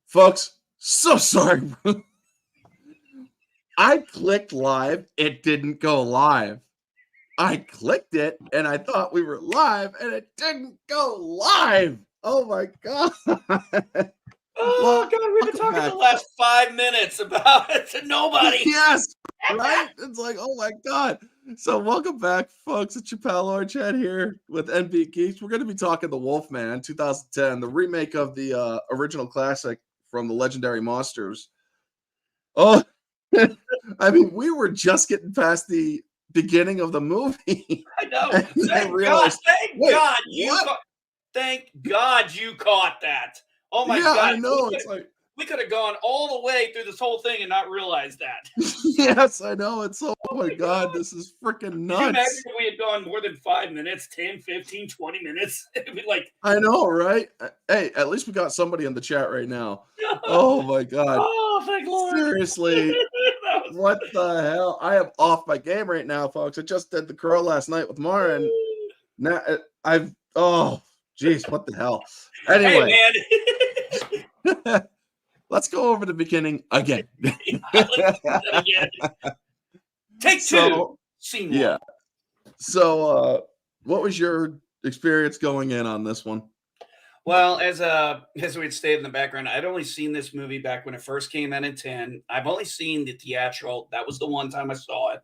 Folks, so sorry. I clicked live. It didn't go live. I clicked it and I thought we were live and it didn't go live. Oh my God. Oh, God, we've been talking the last 5 minutes about it to nobody. Yes, right? It's like, oh my God. So welcome back, folks. It's your pal Chad here with NB Geek. We're going to be talking the Wolfman 2010, the remake of the original classic from the legendary Monsters. Oh, I mean, we were just getting past the beginning of the movie. I know. Thank God you caught that. Oh my God. I know. It's like we could have gone all the way through this whole thing and not realized that. Yes, I know. It's oh my God, this is freaking nuts. Can you imagine if we had gone more than 5 minutes, 10, 15, 20 minutes? It'd be like, I know, right? Hey, at least we got somebody in the chat right now. Oh my God. Oh, thank Lord. Seriously. What the hell? I am off my game right now, folks. I just did the curl last night with Mara, and now oh geez, what the hell? Anyway. Hey, man. Let's go over the beginning again. Take two. Scene one. Yeah. So what was your experience going in on this one? Well, as we had stated in the background, I'd only seen this movie back when it first came out in 10. I've only seen the theatrical. That was the one time I saw it.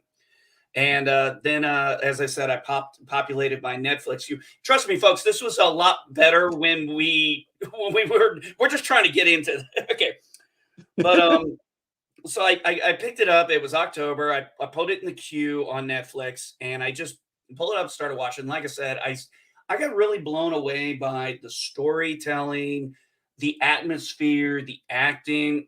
And then, as I said, I populated my Netflix. You trust me, folks. This was a lot better when we're just trying to get into it. Okay, but so I picked it up. It was October. I put it in the queue on Netflix, and I just pulled it up, started watching. Like I said, I got really blown away by the storytelling, the atmosphere, the acting.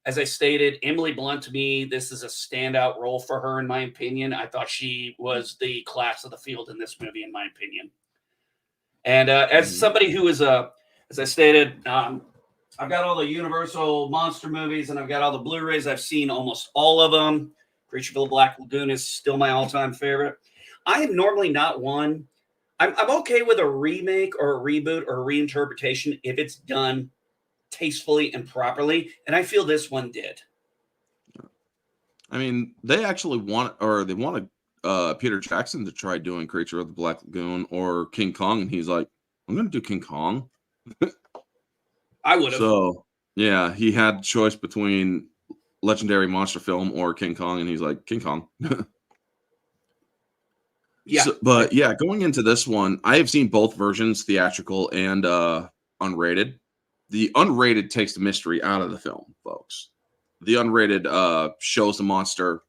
As I stated, Emily Blunt, to me, this is a standout role for her, in my opinion. I thought she was the class of the field in this movie, in my opinion. And as somebody who is, as I stated, I've got all the Universal monster movies and I've got all the Blu-rays. I've seen almost all of them. Creature of the Black Lagoon is still my all-time favorite. I am normally not one. I'm okay with a remake or a reboot or a reinterpretation if it's done tastefully and properly, and I feel this one did. I mean, they actually wanted Peter Jackson to try doing Creature of the Black Lagoon or King Kong, and he's like, I'm going to do King Kong. I would have. So, yeah, he had a choice between legendary monster film or King Kong, and he's like, King Kong. Yeah. So, but, yeah, going into this one, I have seen both versions, theatrical and unrated. The unrated takes the mystery out of the film, folks. The unrated shows the monster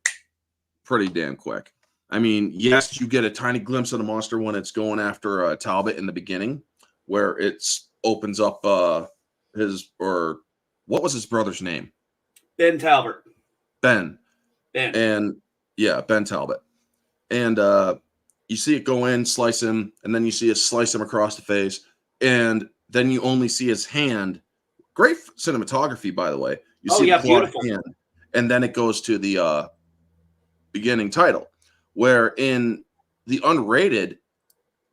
pretty damn quick. I mean, yes, you get a tiny glimpse of the monster when it's going after Talbot in the beginning, where it opens up what was his brother's name? Ben Talbot. Ben. And yeah, Ben Talbot. And you see it go in, slice him, and then you see it slice him across the face, and then you only see his hand. Great cinematography, by the way. You see the beautiful hand, and then it goes to the beginning title, where in the unrated,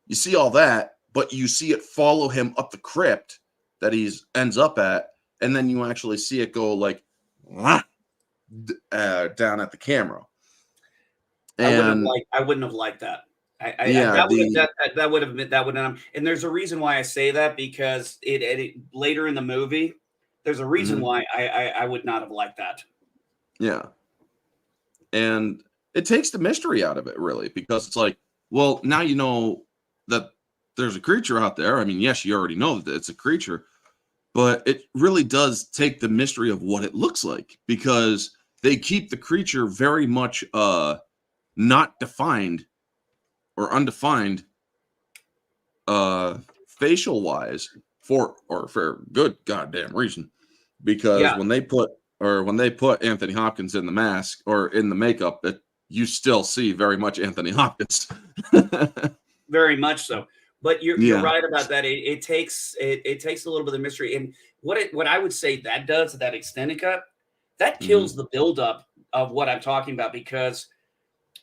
you see all that, but you see it follow him up the crypt that he ends up at, and then you actually see it go like down at the camera. And I wouldn't have liked that. That would have been, and there's a reason why I say that, because it later in the movie, there's a reason why I would not have liked that. Yeah. And it takes the mystery out of it, really, because it's like, well, now you know that there's a creature out there. I mean, yes, you already know that it's a creature, but it really does take the mystery of what it looks like, because they keep the creature very much not defined or undefined facial wise for good goddamn reason, because when they put Anthony Hopkins in the mask or in the makeup, you still see very much Anthony Hopkins. Very much so. But you're right about that. It takes a little bit of mystery, and what I would say that does, that extended cut, that kills the buildup of what I'm talking about, because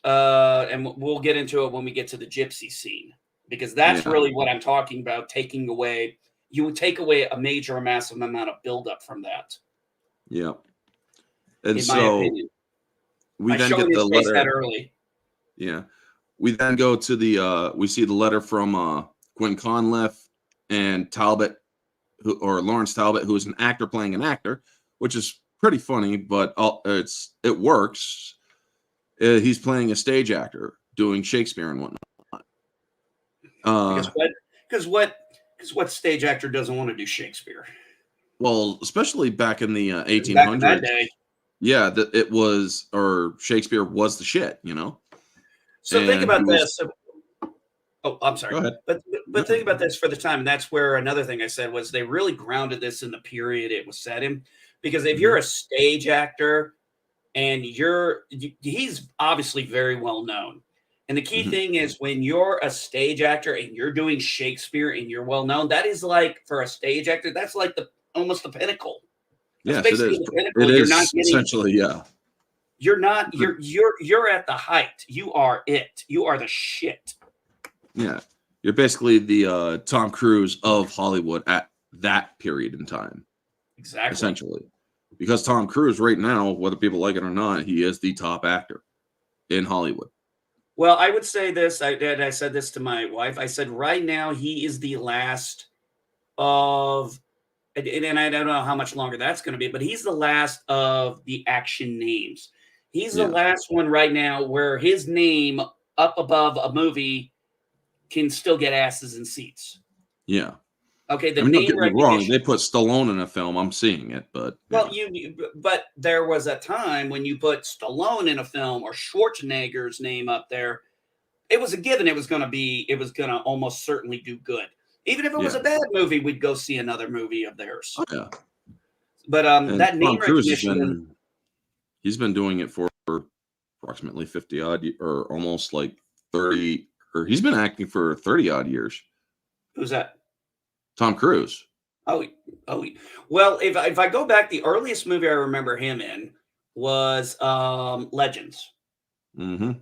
and we'll get into it when we get to the gypsy scene, because that's really what I'm talking about, taking away. you would take away a major, massive amount of buildup from that. Yeah. And In my opinion, we by then showing get the his face that letter. early. Yeah. We then go to we see the letter from Gwen Conliffe and Talbot, or Lawrence Talbot, who is an actor playing an actor, which is pretty funny, but it works. He's playing a stage actor doing Shakespeare and whatnot. Because what stage actor doesn't want to do Shakespeare? Well, especially back in the Back in 1800s. that day. Yeah, or Shakespeare was the shit, So think And about he was- this. Oh, I'm sorry. Go ahead. But think about this for the time. And that's where another thing I said was they really grounded this in the period it was set in. Because if you're a stage actor and he's obviously very well known. And the key thing is when you're a stage actor and you're doing Shakespeare and you're well known, that is like, for a stage actor, that's like almost the pinnacle. That's Yes, it is. the pinnacle. It You're is not getting, essentially, yeah. You're not. You're at the height. You are it. You are the shit. Yeah, you're basically the Tom Cruise of Hollywood at that period in time. Exactly. Essentially, because Tom Cruise right now, whether people like it or not, he is the top actor in Hollywood. Well, I would say this. I said this to my wife. I said right now he is the last of, and I don't know how much longer that's going to be, but he's the last of the action names. He's the last one right now where his name up above a movie can still get asses in seats. Yeah. Okay. Don't get me wrong. They put Stallone in a film. I'm seeing it, but but there was a time when you put Stallone in a film or Schwarzenegger's name up there, it was a given. It was going to almost certainly do good. Even if it was a bad movie, we'd go see another movie of theirs. Oh, yeah. But that name recognition, he's been doing it for approximately 50 odd, or almost like 30, or he's been acting for 30 odd years. Who's that? Tom Cruise. Oh. Well, if I go back, the earliest movie I remember him in was Legends. Mm-hmm.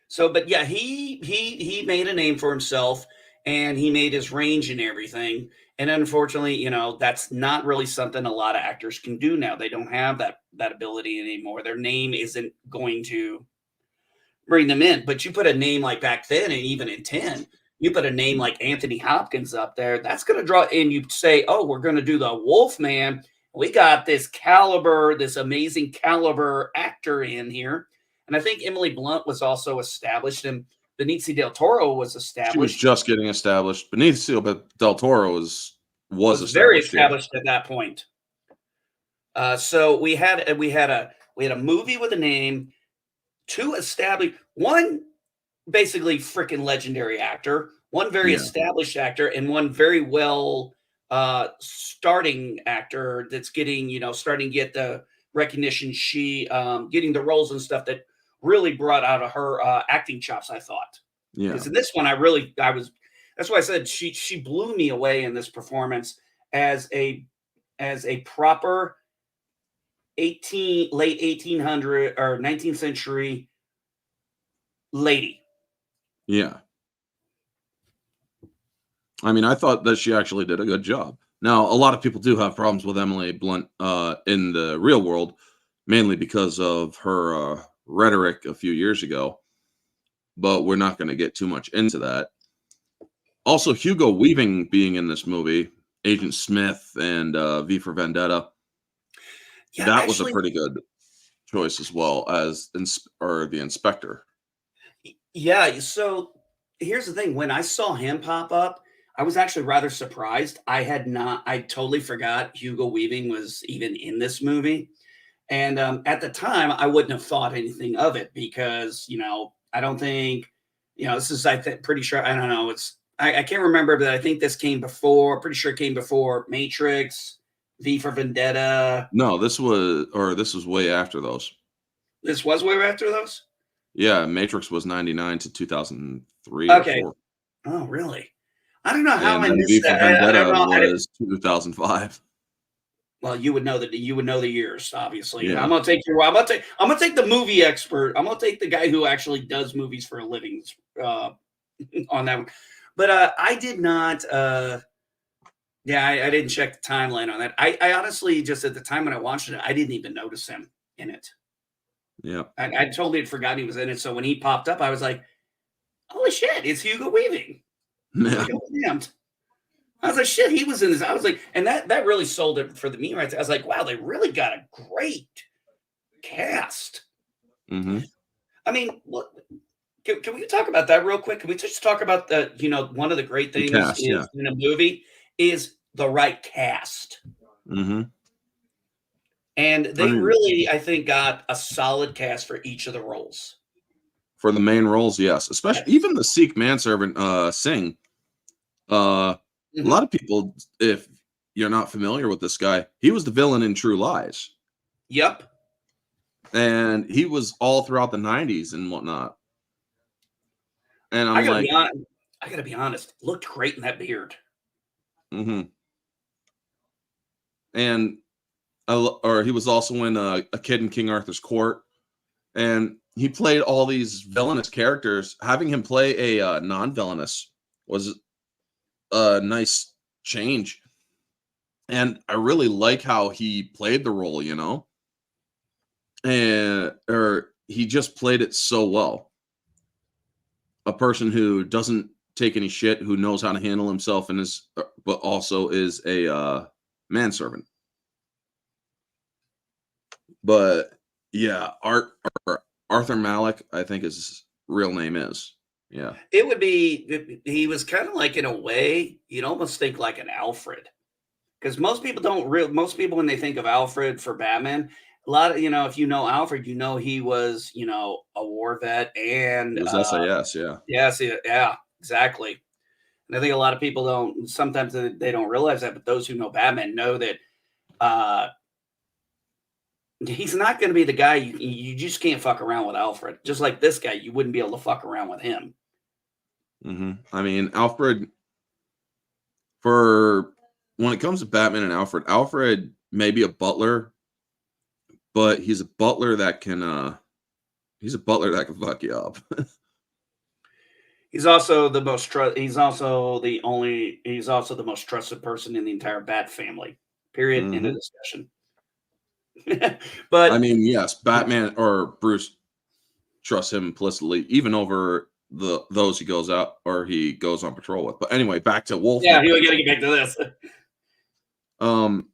So, but yeah, he made a name for himself, and he made his range and everything. And unfortunately, that's not really something a lot of actors can do now. They don't have that ability anymore. Their name isn't going to bring them in. But you put a name like back then, and even in 10, you put a name like Anthony Hopkins up there, that's going to draw. And you say, oh, we're going to do the Wolfman. We got this amazing caliber actor in here. And I think Emily Blunt was also established, and Benicio del Toro was established. She was just getting established. Benicio del Toro was very established at that point. So we had a movie with a name, two established, one basically freaking legendary actor, one very established actor, and one very well starting actor that's getting starting to get the recognition. She getting the roles and stuff that really brought out of her acting chops, I thought. Yeah. Because in this one, that's why I said she blew me away in this performance as a proper late 1800 or 19th century lady. Yeah. I mean, I thought that she actually did a good job. Now, a lot of people do have problems with Emily Blunt in the real world, mainly because of her rhetoric a few years ago, but we're not going to get too much into that. Also, Hugo Weaving being in this movie, Agent Smith and V for Vendetta, that was a pretty good choice as well as the inspector. Yeah, so here's the thing. When I saw him pop up, I was actually rather surprised. I totally forgot Hugo Weaving was even in this movie. And at the time, I wouldn't have thought anything of it because, I don't think, this is, pretty sure, I don't know. I can't remember, but I think this came before, pretty sure it came before Matrix, V for Vendetta. No, this was way after those. This was way after those? Yeah, Matrix was 99 to 2003. Okay. Or 4. Oh, really? I don't know how I missed V for that. Vendetta was 2005. Well, you would know the years, obviously. Yeah. I'm gonna take the movie expert. I'm gonna take the guy who actually does movies for a living on that one. But I did not. Yeah, I didn't check the timeline on that. I honestly just at the time when I watched it, I didn't even notice him in it. Yeah. I totally had forgotten he was in it. So when he popped up, I was like, "Holy shit, it's Hugo Weaving!" I was Yeah. like, "Oh damn!" I was like, "Shit, he was in this." I was like, and that really sold it for the me right there. I was like, "Wow, they really got a great cast." Mm-hmm. I mean, look, can we talk about that real quick? Can we just talk about the one of the great The things cast, yeah. is in a movie is the right cast. Mm-hmm. And I they mean, really, I think, got a solid cast for each of the roles. for the main roles, yes. Especially Yes. even the Sikh manservant Singh. A Mhm. lot of people, if you're not familiar with this guy, he was the villain in True Lies. Yep. And he was all throughout the 90s and whatnot. And I I'm gotta be like, honest. I gotta be honest. Looked great in that beard. mm-hmm. And or he was also in a Kid in King Arthur's Court. And he played all these villainous characters. Having him play a non-villainous was a nice change. And I really like how he played the role, you know? And or he just played it so well. A person who doesn't take any shit, who knows how to handle himself and is but also is a manservant. But yeah, Arthur Malik, I think his real name is. Yeah. It would be. He was kind of like in a way. You'd almost think like an Alfred, because most people don't. Most people when they think of Alfred for Batman, a lot of if you know Alfred, you know he was a war vet It and was SAS, yeah. yes, yeah, exactly. And I think a lot of people don't. Sometimes they don't realize that, but those who know Batman know that uh, he's not going to be the guy you just can't fuck around with Alfred. Just like this guy, you wouldn't be able to fuck around with him. I mean, Alfred, for when it comes to Batman and Alfred may be a butler, but he's a butler that can fuck you up. He's also the most he's also the only he's also the most trusted person in the entire Bat family. Period. End of Hmm. discussion. I But mean, yes, Batman or Bruce trusts him implicitly, even over those he goes out or he goes on patrol with. But anyway, back to yeah, Wolfman. we got to get back to this. Um,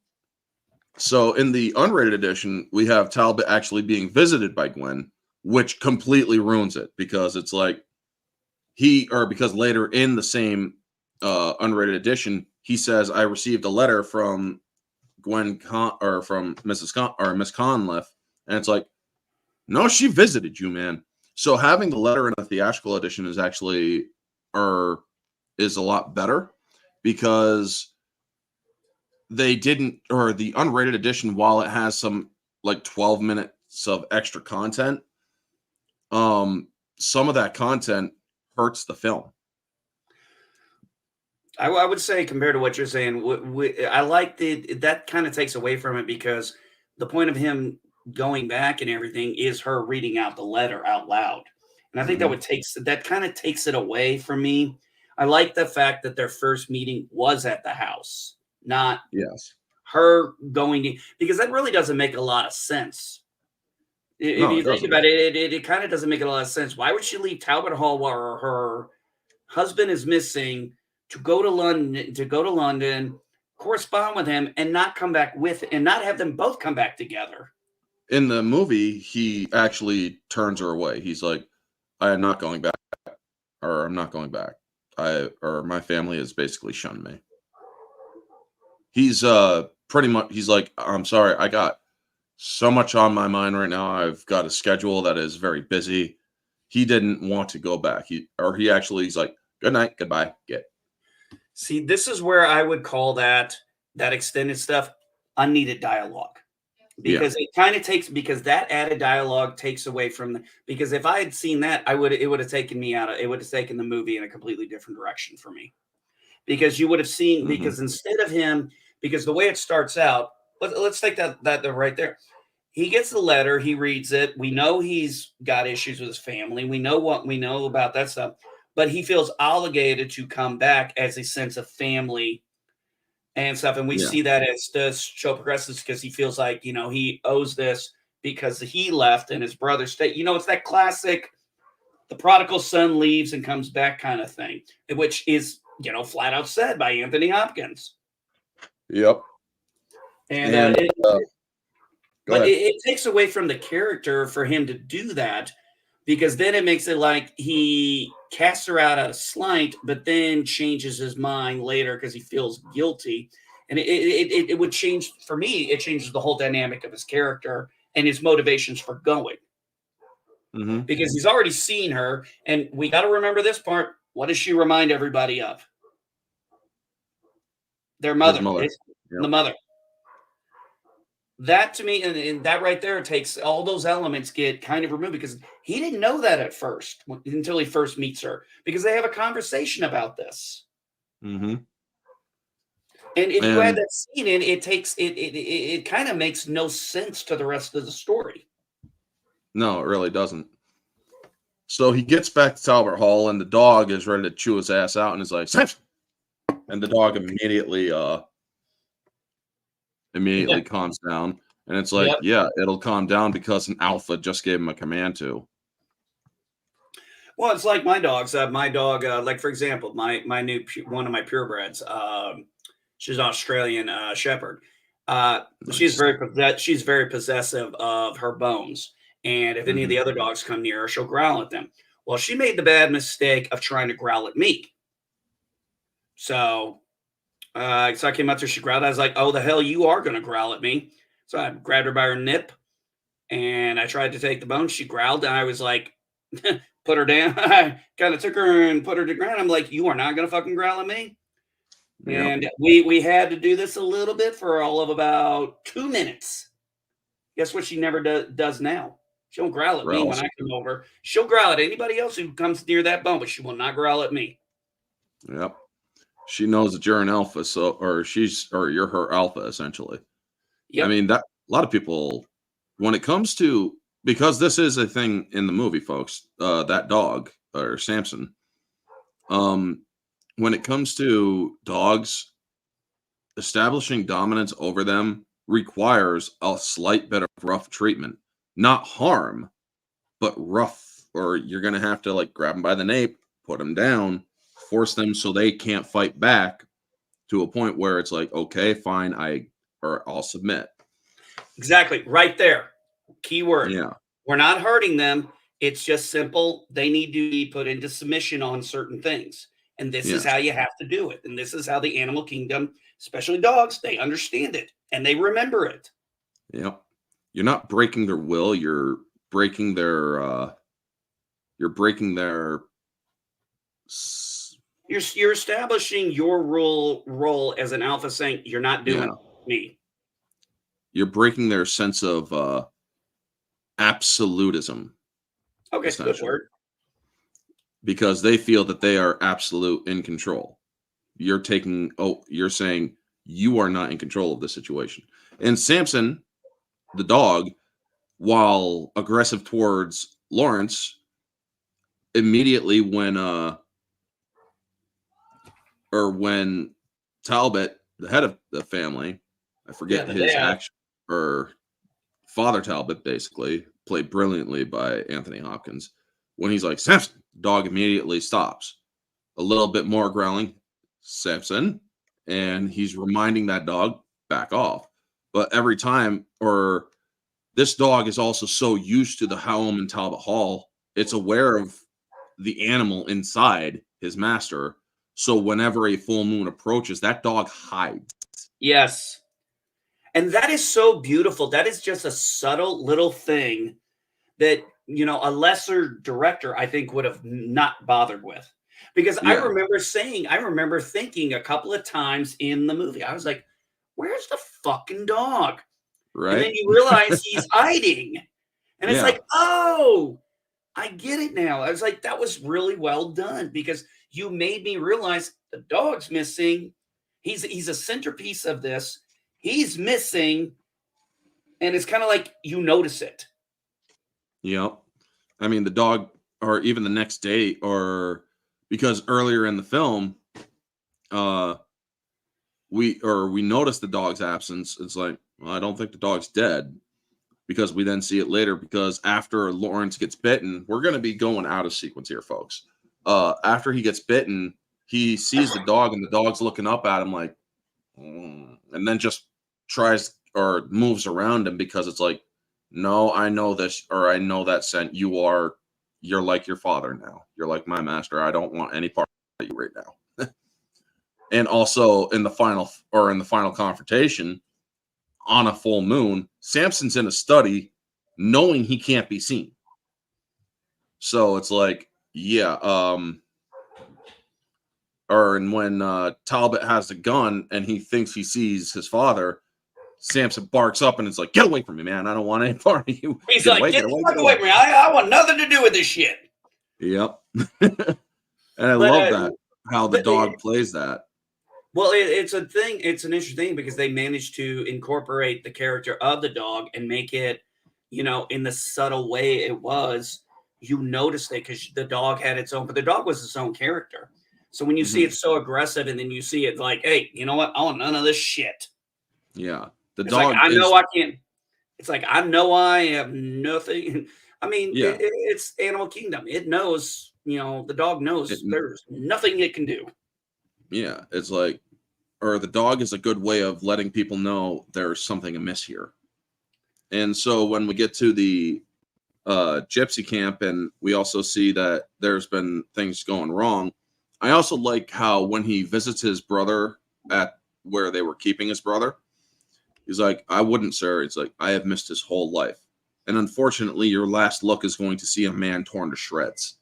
so in the unrated edition, we have Talbot actually being visited by Gwen, which completely ruins it because it's like because later in the same unrated edition, he says, "I received a letter from Gwen or from Mrs. or Miss Conliffe," and it's like, no, she visited you, man. So having the letter in the theatrical edition is actually is a lot better because they didn't, or the unrated edition, while it has some like 12 minutes of extra content, some of that content hurts the film. I would say compared to what you're saying, I like that kind of takes away from it because the point of him going back and everything is her reading out the letter out loud, and I think Hmm. that kind of takes it away from me. I like the fact that their first meeting was at the house, not Yes. her going in, because that really doesn't make a lot of sense. If No, it you think doesn't. about it, it kind of doesn't make a lot of sense. Why would she leave Talbot Hall while her husband is missing to go to London, correspond with him, and not come back and not have them both come back together? In the movie, he actually turns her away. He's like, I am not going back, or I'm not going back. My family has basically shunned me. He's pretty much, he's like, I'm sorry, I got so much on my mind right now. I've got a schedule that is very busy. He didn't want to go back. He's like, good night, goodbye, get. See, this is where I would call that extended stuff unneeded dialogue. Yeah. Because it kind of takes because that added dialogue takes away from because if I had seen that, it would have taken me out of it would have taken the movie in a completely different direction for me. Because you would have seen Hmm. because instead of him, because the way it starts out, let's take that right there. He gets the letter, he reads it. We know he's got issues with his family. We know what we know about that stuff. but he feels obligated to come back as a sense of family and stuff. And we Yeah. see that as the show progresses because he feels like, he owes this because he left and his brother stayed. It's that classic, the prodigal son leaves and comes back kind of thing, which is, flat out said by Anthony Hopkins. Yep. And And but it takes away from the character for him to do that, because then it makes it like he casts her out of slight, but then changes his mind later because he feels guilty. And it would change, for me, it changes the whole dynamic of his character and his motivations for going. Because he's already seen her, and we got to remember this part. What does she remind everybody of? Their mother. Yep. The mother. That to me, and that right there takes all those elements get kind of removed, because he didn't know that at first until he first meets her, because they have a conversation about this. And if you add that scene in, it kind of makes no sense to the rest of the story. No, it really doesn't. So he gets back to Talbot Hall, and the dog is ready to chew his ass out, and is like, Samson! And the dog immediately calms down. And it's like, yeah, it'll calm down because an alpha just gave him a command to. Well, it's like my dogs. My dog, like, for example, my new one of my purebreds, she's an Australian Shepherd. Nice. She's very possessive of her bones. And if any of the other dogs come near her, she'll growl at them. Well, she made the bad mistake of trying to growl at me. So I came up to her, she growled. I was like, oh, the hell, you are going to growl at me. So I grabbed her by her nip, and I tried to take the bone. She growled, and I was like, put her down. I kind of took her and put her to the ground. I'm like, you are not going to fucking growl at me. Yep. And we had to do this a little bit for all of about 2 minutes. Guess what she never does now? She don't growl at me when I come over. She'll growl at anybody else who comes near that bone, but she will not growl at me. Yep. She knows that you're an alpha, or you're her alpha, essentially. Yep. I mean, that a lot of people, when it comes to, because this is a thing in the movie, folks, that dog, or Samson, when it comes to dogs, establishing dominance over them requires a slight bit of rough treatment. Not harm, but rough, or you're going to have to, like, grab them by the nape, put them down, force them so they can't fight back, to a point where it's like, okay, fine, I'll submit. Exactly. Right there. Keyword. Yeah. We're not hurting them. It's just simple. They need to be put into submission on certain things. And this is how you have to do it. And this is how the animal kingdom, especially dogs, they understand it and they remember it. Yep. You're not breaking their will. You're breaking their You're establishing your role as an alpha, saying you're not doing me. You're breaking their sense of absolutism. Okay, good word. Because they feel that they are absolute in control. You're saying you are not in control of the situation. And Samson, the dog, while aggressive towards Lawrence, immediately when Talbot, the head of the family, I forget his action, or Father Talbot, basically played brilliantly by Anthony Hopkins. When he's like, Samson, dog immediately stops. A little bit more growling, Samson, and he's reminding that dog, back off. But every time, or this dog is also so used to the home in Talbot Hall, it's aware of the animal inside his master. So whenever a full moon approaches, that dog hides. Yes. And that is so beautiful. That is just a subtle little thing that, a lesser director, I think, would have not bothered with. Because I remember thinking a couple of times in the movie, I was like, where's the fucking dog? Right. And then you realize he's hiding. And it's like, oh, I get it now. I was like, that was really well done, because you made me realize the dog's missing. He's a centerpiece of this. He's missing. And it's kind of like you notice it. Yep. I mean, the dog, or even the next day, or because earlier in the film, we notice the dog's absence. It's like, well, I don't think the dog's dead, because we then see it later, because after Lawrence gets bitten, we're going to be going out of sequence here, folks. After he gets bitten, he sees the dog, and the dog's looking up at him like, and then just tries or moves around him, because it's like, no, I know this, or I know that scent. You're like your father now. You're like my master. I don't want any part of you right now. And also in the final confrontation on a full moon, Samson's in a study knowing he can't be seen. So it's like, yeah, and when Talbot has the gun and he thinks he sees his father, Samson barks up and it's like, get away from me, man. I don't want any part of you. He's like, get the fuck away from me. I want nothing to do with this shit. Yep. And I love that, how the dog plays that. Well, it's a thing. It's an interesting thing because they managed to incorporate the character of the dog and make it, in the subtle way it was. You noticed it because the dog had its own, but the dog was its own character. So when you see it so aggressive, and then you see it like, hey, you know what? I want none of this shit. Yeah. The it's dog. Like, I know I can't. It's like, I know I have nothing. I mean, it's Animal Kingdom. It knows, the dog knows there's nothing it can do. Yeah. It's like, or the dog is a good way of letting people know there's something amiss here. And so when we get to the gypsy camp, and we also see that there's been things going wrong, I also like how when he visits his brother at where they were keeping his brother, he's like, I wouldn't, sir. It's like, I have missed his whole life. And unfortunately, your last look is going to see a man torn to shreds.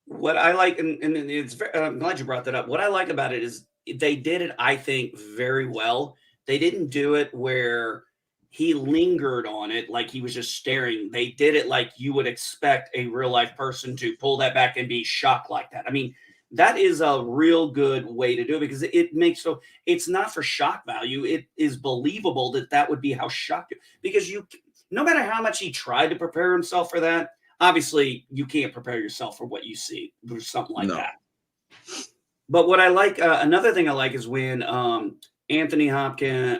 What I like, and it's I'm glad you brought that up. What I like about it is they did it, I think, very well. They didn't do it where he lingered on it like he was just staring. They did it like you would expect a real life person to pull that back and be shocked like that. I mean, that is a real good way to do it, because it makes it's not for shock value. It is believable that would be how shocked you, because no matter how much he tried to prepare himself for that, obviously you can't prepare yourself for what you see or something like that. But what I like, another thing I like is when Anthony Hopkins,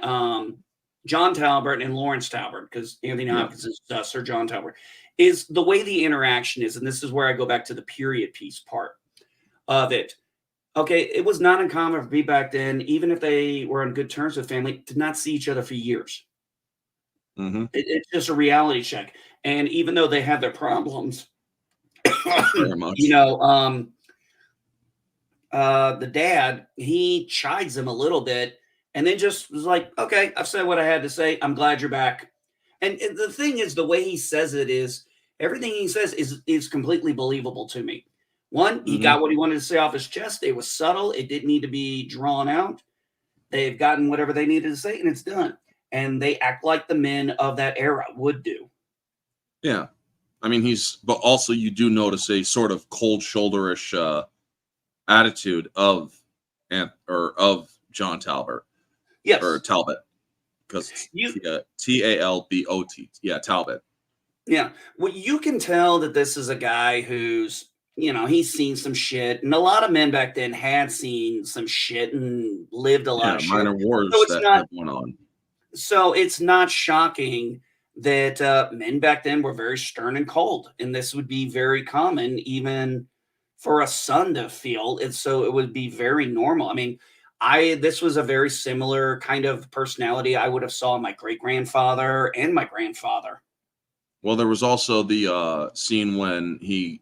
John Talbot, and Lawrence Talbot, because Anthony Hopkins is Sir John Talbot, is the way the interaction is. And this is where I go back to the period piece part of it. Okay, it was not uncommon for people back then, even if they were on good terms with family, to not see each other for years. Mm-hmm. It's just a reality check. And even though they have their problems, very much. The dad, he chides him a little bit, and then just was like, okay, I've said what I had to say. I'm glad you're back. And the thing is, the way he says it is, everything he says is completely believable to me. One, he got what he wanted to say off his chest. It was subtle. It didn't need to be drawn out. They've gotten whatever they needed to say, and it's done. And they act like the men of that era would do. Yeah. I mean, but also you do notice a sort of cold shoulderish attitude of John Talbot. Yes. Or Talbot. Because Talbot. Yeah, Talbot. Yeah. Well, you can tell that this is a guy who's, he's seen some shit. And a lot of men back then had seen some shit and lived a lot of shit. Minor wars so that went on. So it's not shocking that men back then were very stern and cold. And this would be very common even for a son to feel. And so it would be very normal. I mean, this was a very similar kind of personality I would have saw in my great-grandfather and my grandfather. Well, there was also the scene when he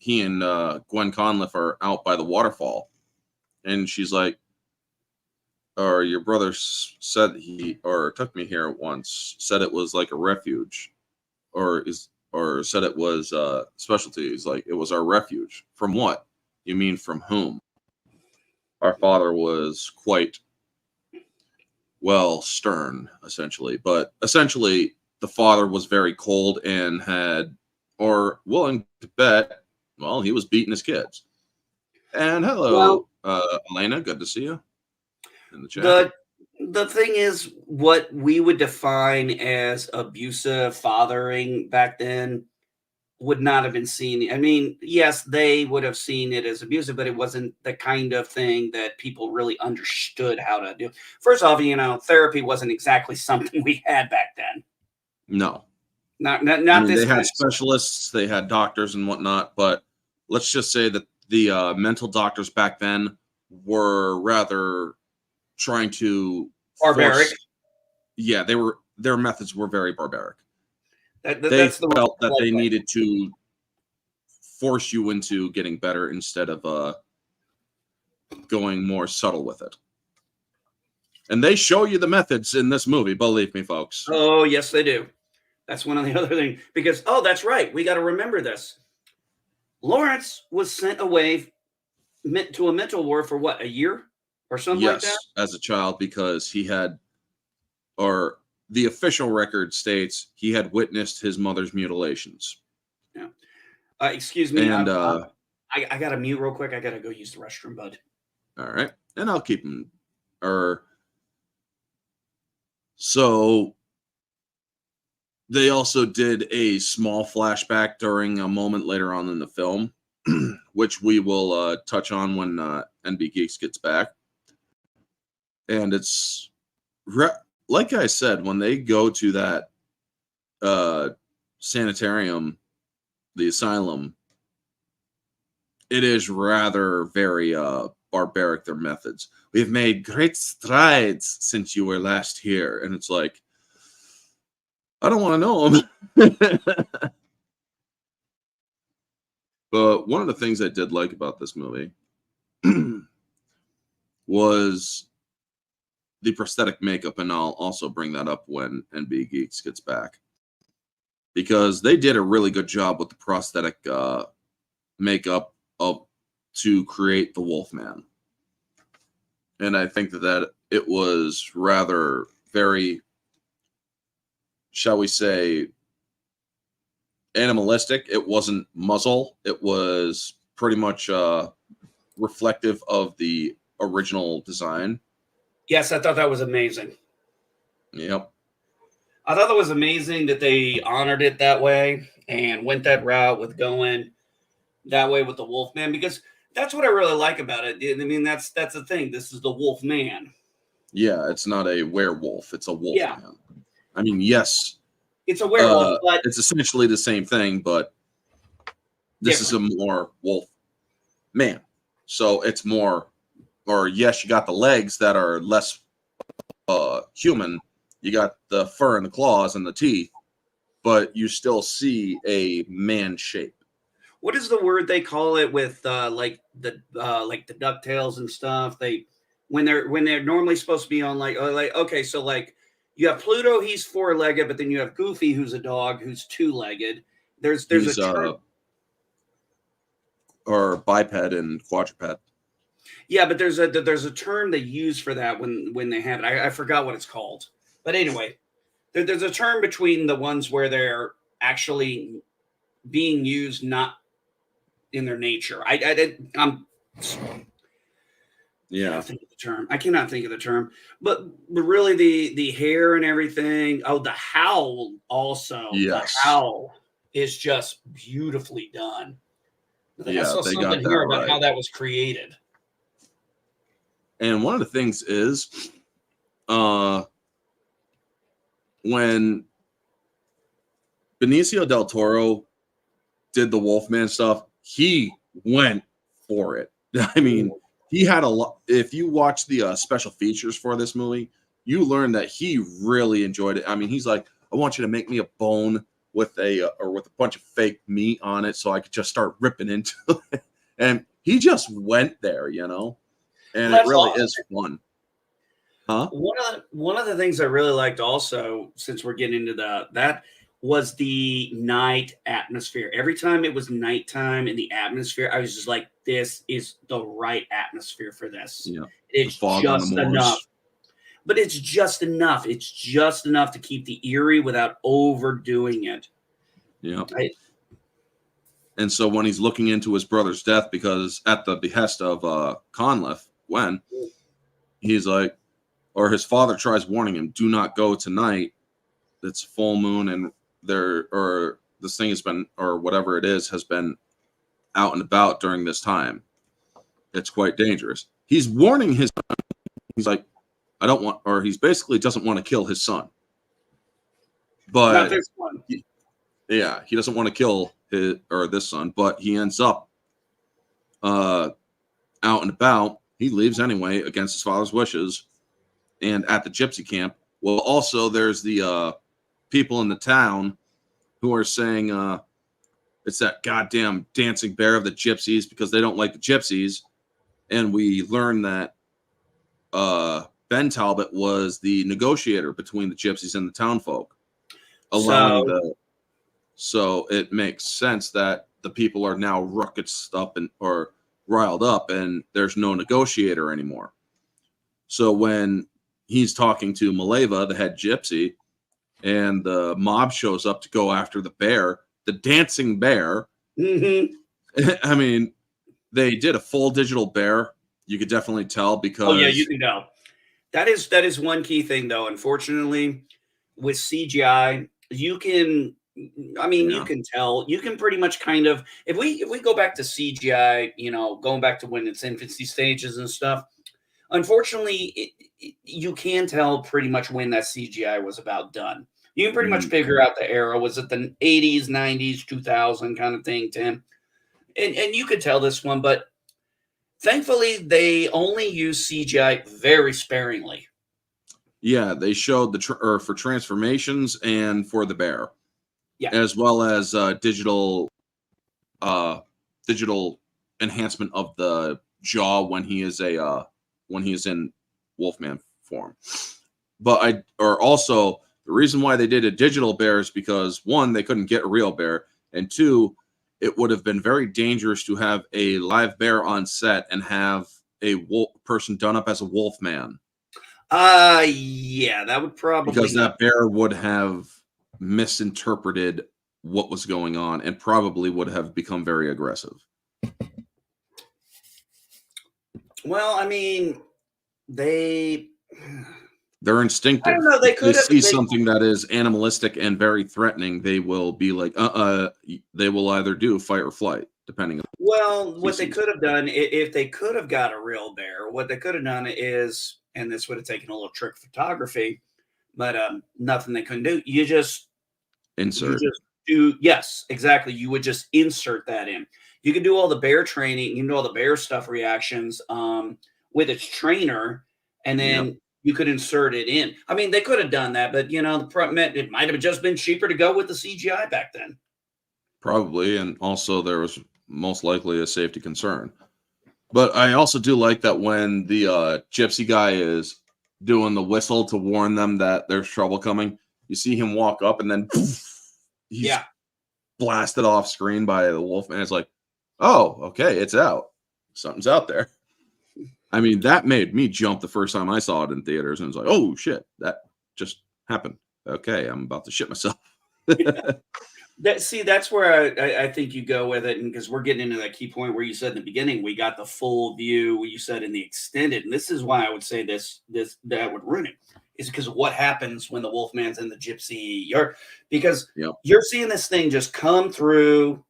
and Gwen Conliffe are out by the waterfall, and she's like, or your brother said took me here once, said it was like a refuge, or said it was specialty. He's like, it was our refuge. From what? You mean from whom? Our father was quite, stern, essentially. But essentially, the father was very cold and willing to bet, he was beating his kids. And hello, Elena, good to see you in the chat. The thing is, what we would define as abusive fathering back then would not have been seen. I mean, yes, they would have seen it as abusive, but it wasn't the kind of thing that people really understood how to do. First off, therapy wasn't exactly something we had back then. No. I Not mean, this they kind had of stuff. specialists, they had doctors and whatnot, but let's just say that the mental doctors back then were rather trying to Barbaric. force. Yeah, their methods were very barbaric. They That's the word felt I that like they that. needed to force you into getting better instead of going more subtle with it. And they show you the methods in this movie, believe me, folks. Oh, yes, they do. That's one of the other things. Because, oh, that's right. We got to remember this. Lawrence was sent away to a mental ward for what, a year or something like that? Yes, as a child, because he had, or the official record states he had witnessed his mother's mutilations. Yeah. Excuse me. And I got to mute real quick. I got to go use the restroom, bud. all right, and I'll keep him. Or so they also did a small flashback during a moment later on in the film, which we will touch on when NB Geeks gets back. And it's like I said, when they go to that sanitarium, the asylum, it is rather very barbaric, their methods. We've made great strides since you were last here. And it's like, I don't want to know them. But one of the things I did like about this movie was the prosthetic makeup, and I'll also bring that up when NB Geeks gets back. Because they did a really good job with the prosthetic makeup to create the Wolfman. And I think that it was rather very, shall we say, animalistic. It wasn't muzzle. It was pretty much reflective of the original design. Yes, I thought that was amazing. Yep. I thought that was amazing that they honored it that way and went that route with going that way with the Wolfman, because that's what I really like about it. I mean, that's the thing. This is the Wolfman. Yeah, it's not a werewolf. It's a wolfman. Yeah. I mean, yes, It's a werewolf, but it's essentially the same thing, but this is a more wolf man. So it's more, or yes, you got the legs that are less human. You got the fur and the claws and the teeth, but you still see a man shape. what is the word they call it with like the DuckTales and stuff? When they're normally supposed to be on like okay, so like you have Pluto, he's four-legged, but then you have Goofy, who's a dog, who's two-legged. There's He's, a term. Or biped and quadruped. Yeah, but there's a term they use for that when they have it. I forgot what it's called. But anyway, there's a term between the ones where they're actually being used not in their nature. I'm Yeah. I cannot think of the term. But really the hair and everything. Oh, the howl also. Yes. The howl is just beautifully done. I saw they something got that here about right. how that was created. And one of the things is when Benicio del Toro did the Wolfman stuff, he went for it. I mean, he had a lot. If you watch the special features for this movie, you learn that he really enjoyed it. I mean, he's like, I want you to make me a bone with a bunch of fake meat on it so I could just start ripping into it. And he just went there, and it really awesome. is fun. Huh? One of the things I really liked also, since we're getting into that was the night atmosphere. Every time it was nighttime in the atmosphere, I was just like, this is the right atmosphere for this. Yeah. It's just enough. But it's just enough. It's just enough to keep the eerie without overdoing it. Yeah. And so when he's looking into his brother's death, because at the behest of Conleth, Gwen, he's like, or his father tries warning him, do not go tonight. It's full moon and this thing has been, or whatever it is, has been out and about during this time. It's quite dangerous. He's warning his son. He's like, I don't want, or he's basically doesn't want to kill his son. But Not this one. Yeah, he doesn't want to kill this son, but he ends up out and about. He leaves anyway against his father's wishes, and at the gypsy camp. Well, also there's the people in the town who are saying it's that goddamn dancing bear of the gypsies because they don't like the gypsies, and we learn that Ben Talbot was the negotiator between the gypsies and the townfolk, so it makes sense that the people are now rucketed up or riled up, and there's no negotiator anymore. So when he's talking to Maleva, the head gypsy, and the mob shows up to go after the bear, the dancing bear. Mm-hmm. I mean, they did a full digital bear. You could definitely tell because. Oh yeah, you can tell. That is one key thing, though. Unfortunately, with CGI, you can. I mean, you can tell. You can pretty much kind of. If we go back to CGI, going back to when it's infancy stages and stuff. Unfortunately, you can tell pretty much when that CGI was about done. You can pretty much figure out the era. Was it the 80s, 90s, 2000 kind of thing, Tim? And you could tell this one, but thankfully, they only use CGI very sparingly. Yeah, they showed for transformations and for the bear, as well as digital enhancement of the jaw when he is in Wolfman form. But also the reason why they did a digital bear is because one, they couldn't get a real bear, and two, it would have been very dangerous to have a live bear on set and have a person done up as a Wolfman. Yeah, that would probably, because that bear would have misinterpreted what was going on and probably would have become very aggressive. Well, I mean, they're instinctive. I don't know. They see something that is animalistic and very threatening. They will be like, they will either do fight or flight, depending on. Well, what they could have done, if they could have got a real bear, what they could have done is, and this would have taken a little trick photography, but nothing they couldn't do. You just insert. Yes, exactly. You would just insert that in. You can do all the bear training, you can do all the bear stuff reactions with its trainer, and then you could insert it in. I mean, they could have done that, but it might have just been cheaper to go with the CGI back then. Probably, and also there was most likely a safety concern. But I also do like that when the gypsy guy is doing the whistle to warn them that there's trouble coming, you see him walk up and then poof, he's blasted off screen by the wolf, and it's like, oh, okay, it's out. Something's out there. I mean, that made me jump the first time I saw it in theaters, and it was like, oh shit, that just happened. Okay, I'm about to shit myself. That's where I think you go with it, and because we're getting into that key point where you said in the beginning we got the full view. You said in the extended, and this is why I would say that would ruin it, is because of what happens when the Wolfman's in the gypsy yard, because you're seeing this thing just come through.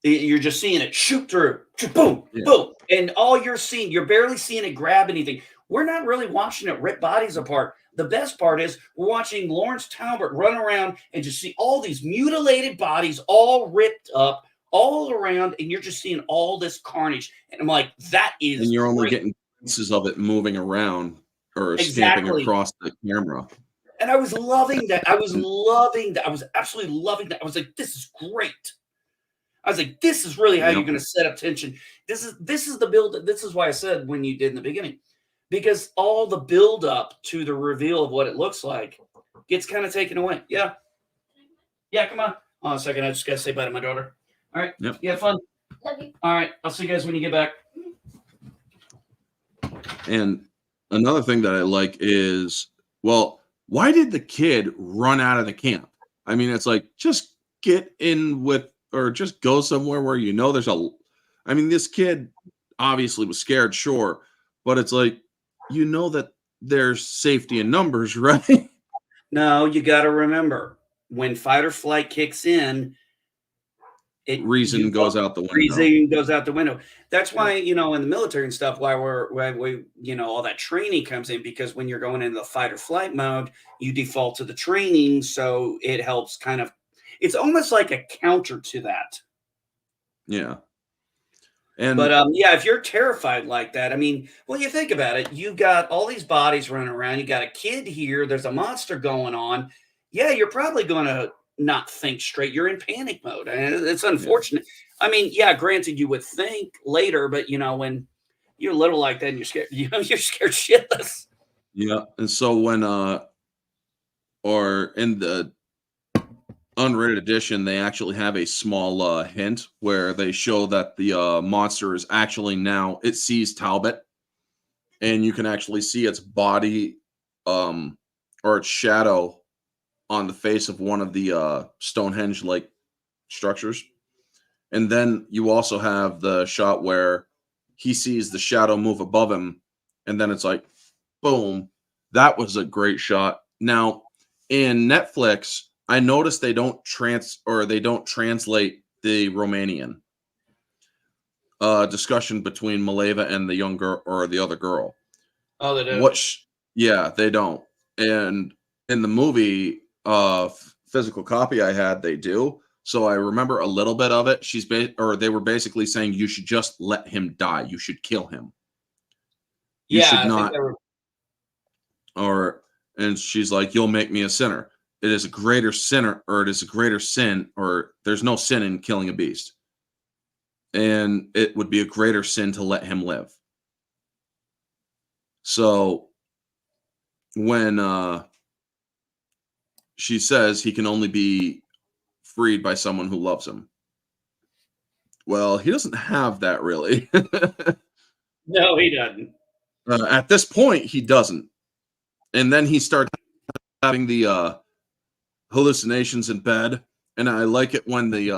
You're just seeing it shoot through, boom, boom, and all you're barely seeing it grab anything. We're not really watching it rip bodies apart. The best part is we're watching Lawrence Talbot run around and just see all these mutilated bodies all ripped up all around, and you're just seeing all this carnage. And I'm like, that is and you're only getting pieces of it moving around or escaping across the camera. And I was loving that. I was absolutely loving that. I was like, this is great. I was like, this is really how you're going to set up tension. This is the build. This is why I said when you did in the beginning, because all the build up to the reveal of what it looks like gets kind of taken away. Yeah. Come on. Hold on a second. I just got to say bye to my daughter. All right. Yep. You have fun. Love you. All right. I'll see you guys when you get back. And another thing that I like is, well, why did the kid run out of the camp? I mean, it's like, just get in with, or just go somewhere where there's I mean, this kid obviously was scared, sure, but it's like, that there's safety in numbers, right? No, you got to remember, when fight or flight kicks in, Reason goes out the window. reason goes out the window. That's Yeah. why, in the military and stuff, why we, all that training comes in, because when you're going into the fight or flight mode, you default to the training. So it helps it's almost like a counter to that. Yeah. And But yeah, if you're terrified like that, well, you think about it. You've got all these bodies running around. You got a kid here. There's a monster going on. Yeah, you're probably going to not think straight. You're in panic mode, and it's unfortunate. Yeah, granted, you would think later, but when you're little like that and you're scared, you're scared shitless. yeah, and so when or in the unrated edition, they actually have a small hint where they show that the monster is actually now it sees Talbot, and you can actually see its body or its shadow on the face of one of the Stonehenge like structures. And then you also have the shot where he sees the shadow move above him, and then it's like, boom. That was a great shot. Now, in Netflix, I noticed they don't translate the Romanian discussion between Maleva and the young girl or the other girl. Oh, they do. Yeah, they don't. And in the movie, physical copy I had, they do. So I remember a little bit of it. They were basically saying you should just let him die. You should kill him. You Yeah, should I not. think And she's like, "You'll make me a sinner. It is a greater sinner, or it is a greater sin, or there's no sin in killing a beast. And it would be a greater sin to let him live." So when she says he can only be freed by someone who loves him. Well, he doesn't have that really. no, he doesn't. At this point, he doesn't. And then he starts having the hallucinations in bed. And I like it when the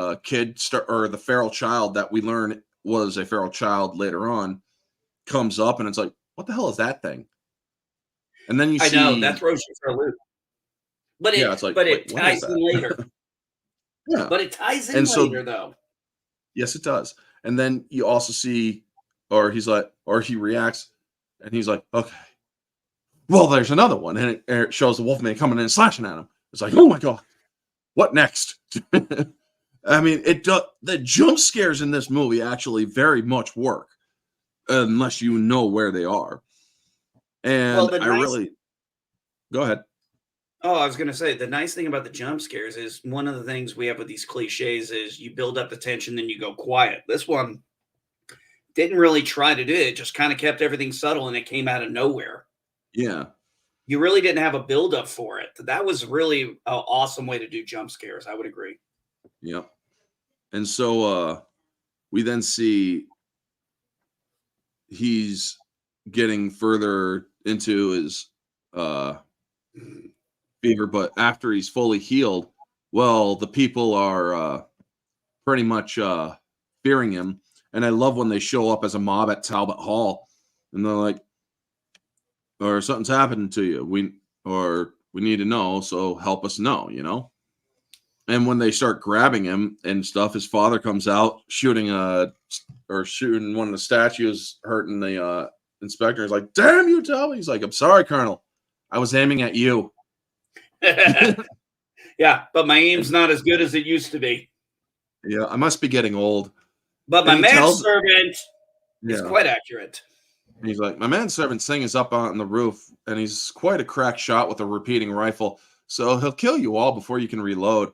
or the feral child that we learn was a feral child later on comes up, and it's like, what the hell is that thing? And then I know that throws you for a loop. But it ties in later. Yeah. But it ties in later, though. Yes, it does. And then you also see, or he reacts, and he's like, okay, well, there's another one. And it shows the Wolfman coming in and slashing at him. It's like, oh my God, what next? The jump scares in this movie actually very much work, unless you know where they are. And go ahead. Oh, I was going to say, the nice thing about the jump scares is one of the things we have with these cliches is you build up the tension, then you go quiet. This one didn't really try to do it. Just kind of kept everything subtle, and it came out of nowhere. Yeah. You really didn't have a build-up for it. That was really an awesome way to do jump scares. I would agree. Yep. And so we then see he's getting further into his fever, but after he's fully healed, well, the people are pretty much fearing him. And I love when they show up as a mob at Talbot Hall, and they're like, or something's happening to you. We need to know, so help us know, And when they start grabbing him and stuff, his father comes out shooting one of the statues, hurting the inspector. He's like, "Damn you, Talbot!" He's like, "I'm sorry, Colonel. I was aiming at you." Yeah, but my aim's not as good as it used to be. Yeah, I must be getting old. But my manservant is quite accurate. And he's like, "My manservant's thing is up on the roof, and he's quite a crack shot with a repeating rifle, so he'll kill you all before you can reload.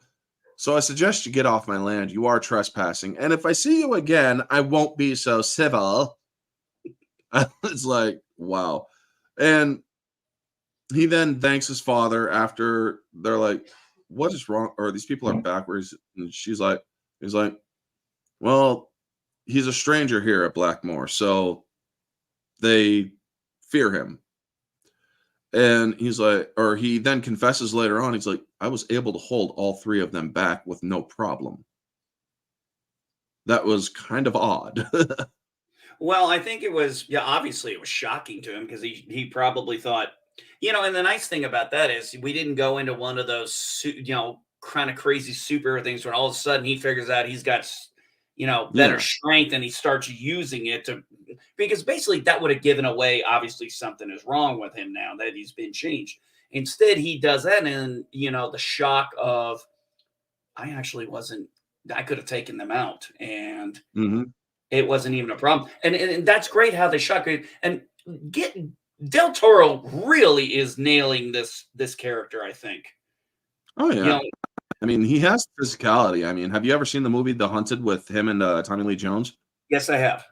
So I suggest you get off my land. You are trespassing. And if I see you again, I won't be so civil." It's like, wow. And he then thanks his father after they're like, "What is wrong?" Or these people are backwards. And he's like, "Well, he's a stranger here at Blackmore, so they fear him." And he's like, or he then confesses later on, he's like, "I was able to hold all three of them back with no problem." That was kind of odd. Well, I think it was, obviously it was shocking to him because he probably thought, and the nice thing about that is we didn't go into one of those, kind of crazy superhero things when all of a sudden he figures out he's got, better Yeah. strength and he starts using it because basically that would have given away, obviously, something is wrong with him now that he's been changed. Instead, he does that, and, the shock of, I could have taken them out. And Hmm. it wasn't even a problem. And that's great how they shot it. And get Del Toro really is nailing this character, I think. Oh You yeah. know, I mean, he has physicality. I mean, have you ever seen the movie The Hunted with him and Tommy Lee Jones? yes, I have.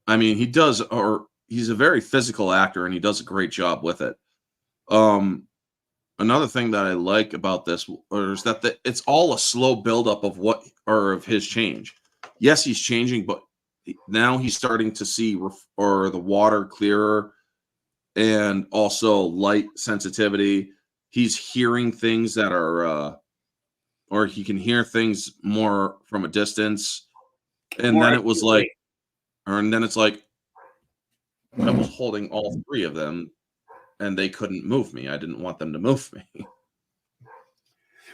I mean, he's a very physical actor and he does a great job with it. Um, Another thing that I like about this is that it's all a slow buildup of his change. Yes, he's changing, but now he's starting to see the water clearer and also light sensitivity. He's hearing things that are, or he can hear things more from a distance. And More then it was like, acutely. and then it's like, I was holding all three of them and they couldn't move me. I didn't want them to move me.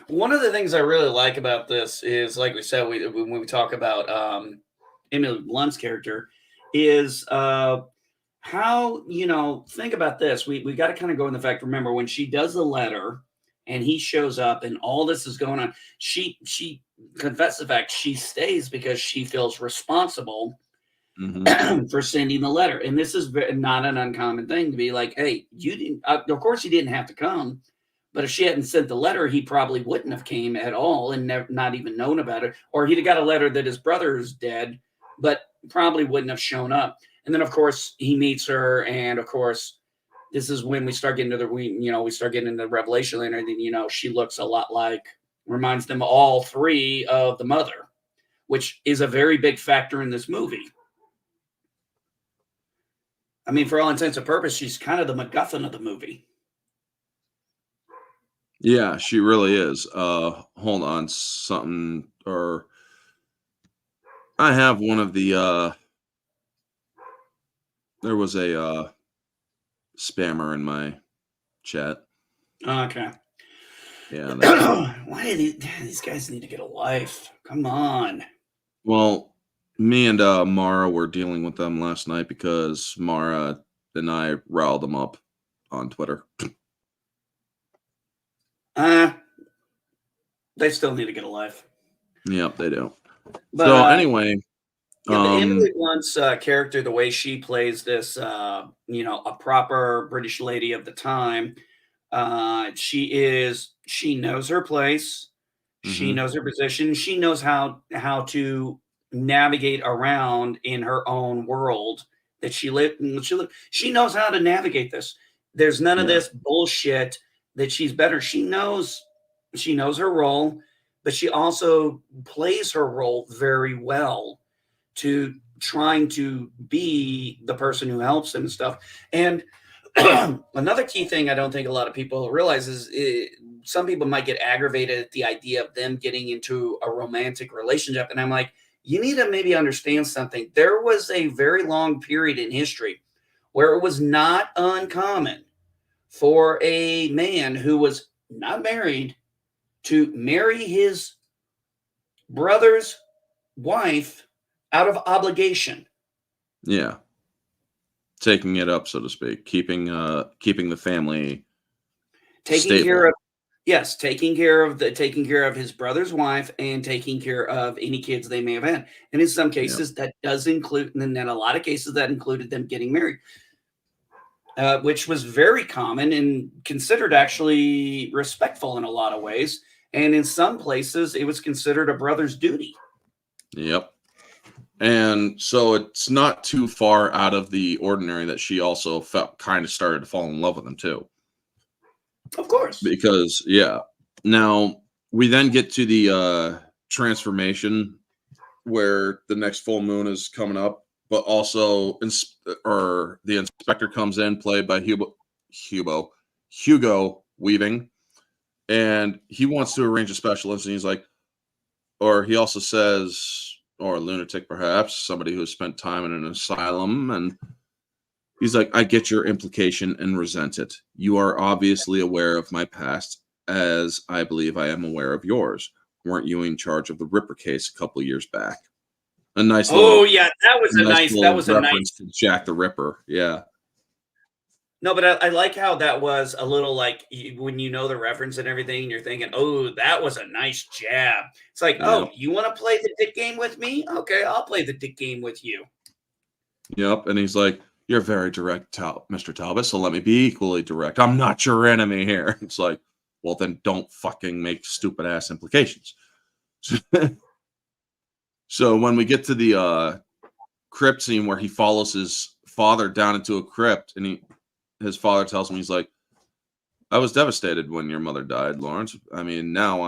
One of the things I really like about this is, like we said, when we talk about Emily Blunt's character, is how, think about this. We got to kind of go in the fact. Remember when she does the letter and he shows up and all this is going on, she confesses the fact she stays because she feels responsible Hmm. for sending the letter. And this is not an uncommon thing to be like, hey, you didn't, of course, he didn't have to come. But if she hadn't sent the letter, he probably wouldn't have came at all and not even known about it. Or he'd have got a letter that his brother is dead, but probably wouldn't have shown up. And then, of course, he meets her. And, of course, this is when we start getting we start getting into the revelation later. And, she looks a lot like, reminds them all three of the mother, which is a very big factor in this movie. I mean, for all intents and purposes, she's kind of the MacGuffin of the movie. Yeah, she really is. Hold on, something or I have one of the there was a spammer in my chat. Okay. Yeah, Why do these guys need to get a life? Come on. well, me and Mara were dealing with them last night because Mara and I riled them up on Twitter. They still need to get a life. Yep, they do. But So anyway, yeah, but Emily Blunt's character, the way she plays this, a proper British lady of the time, she knows her place, she mhm, knows her position, she knows how to navigate around in her own world that she lived. She knows how to navigate this. There's none of yeah, this bullshit that she's better. She knows her role, but she also plays her role very well to trying to be the person who helps them and stuff. And another key thing I don't think a lot of people realize is some people might get aggravated at the idea of them getting into a romantic relationship. And I'm like, you need to maybe understand something. There was a very long period in history where it was not uncommon for a man who was not married to marry his brother's wife out of obligation. yeah. Taking it up, so to speak, keeping the family Taking care stable. of Yes, taking care of his brother's wife and taking care of any kids they may have had. And in some Yeah, cases that does include, and in a lot of cases that included them getting married, which was very common and considered actually respectful in a lot of ways. And in some places it was considered a brother's duty. yep. And so it's not too far out of the ordinary that she also felt kind of started to fall in love with him too. Of course. Because yeah. Now we then get to the transformation where the next full moon is coming up, but also or the inspector comes in, played by Hugo Weaving, and he wants to arrange a specialist, and he's like, or he also says, or a lunatic perhaps, somebody who spent time in an asylum, and he's like, I get your implication and resent it. You are obviously aware of my past as I believe I am aware of yours. Weren't you in charge of the Ripper case a couple years back? A nice Oh little, yeah, that was a nice. That was a reference nice. to Jack the Ripper. Yeah. No, but I like how that was a little like when you know the reference and everything, and you're thinking, "Oh, that was a nice jab." It's like, Yeah. "Oh, you want to play the dick game with me? Okay, I'll play the dick game with you." Yep. And he's like, "You're very direct, Mr. Talbot, so let me be equally direct. I'm not your enemy here." It's like, well, then don't fucking make stupid ass implications. So when we get to the crypt scene where he follows his father down into a crypt, and his father tells him, he's like, "I was devastated when your mother died, Lawrence. I mean, now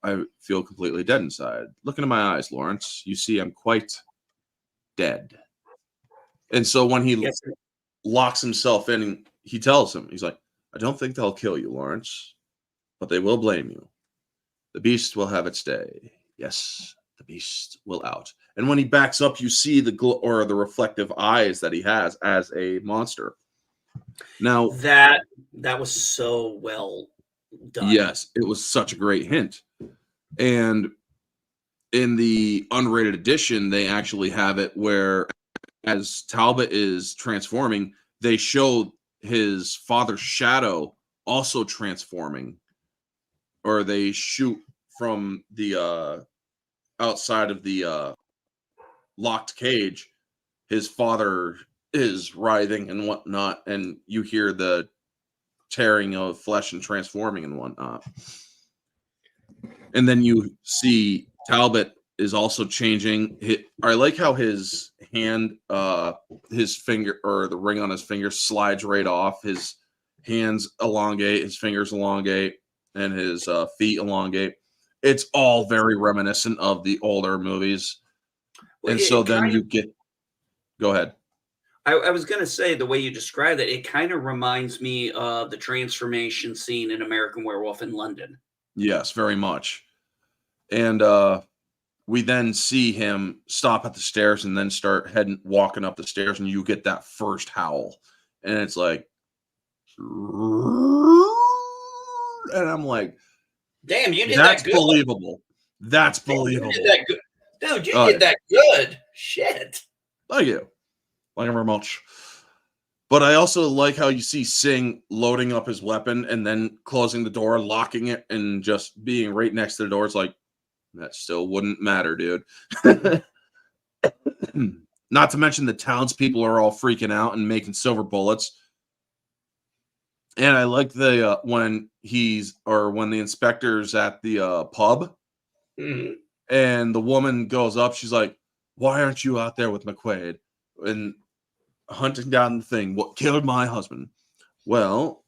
I feel completely dead inside. Look into my eyes, Lawrence. You see, I'm quite dead." And so when he Yes. locks himself in, he tells him, he's like, "I don't think they'll kill you, Lawrence, but they will blame you. The beast will have its day. Yes, the beast will out." And when he backs up, you see the reflective eyes that he has as a monster. Now, That was so well done. yes, it was such a great hint. And in the unrated edition, they actually have it where as Talbot is transforming, they show his father's shadow also transforming, or they shoot from the outside of the locked cage. His father is writhing and whatnot, and you hear the tearing of flesh and transforming and whatnot. And then you see Talbot is also changing. I like how his hand, his finger, or the ring on his finger slides right off. His hands elongate, his fingers elongate, and his feet elongate. It's all very reminiscent of the older movies. Well, And so it then kind you of. get, go ahead. I was gonna say the way you described it, it kind of reminds me of the transformation scene in American Werewolf in London. Yes, very much. And we then see him stop at the stairs and then start walking up the stairs, and you get that first howl, and it's like, and I'm like, Damn, you did that's that good. believable. That's Damn, you believable. did that good. Dude, you Oh, did yeah. that good. Shit. Thank you. Thank you very much. But I also like how you see Singh loading up his weapon and then closing the door, locking it, and just being right next to the door. It's like, that still wouldn't matter, dude. Not to mention the townspeople are all freaking out and making silver bullets. And I like the when the inspector's at the pub, Mhm. and the woman goes up. She's like, "Why aren't you out there with McQuaid and hunting down the thing? What killed my husband?" "Well,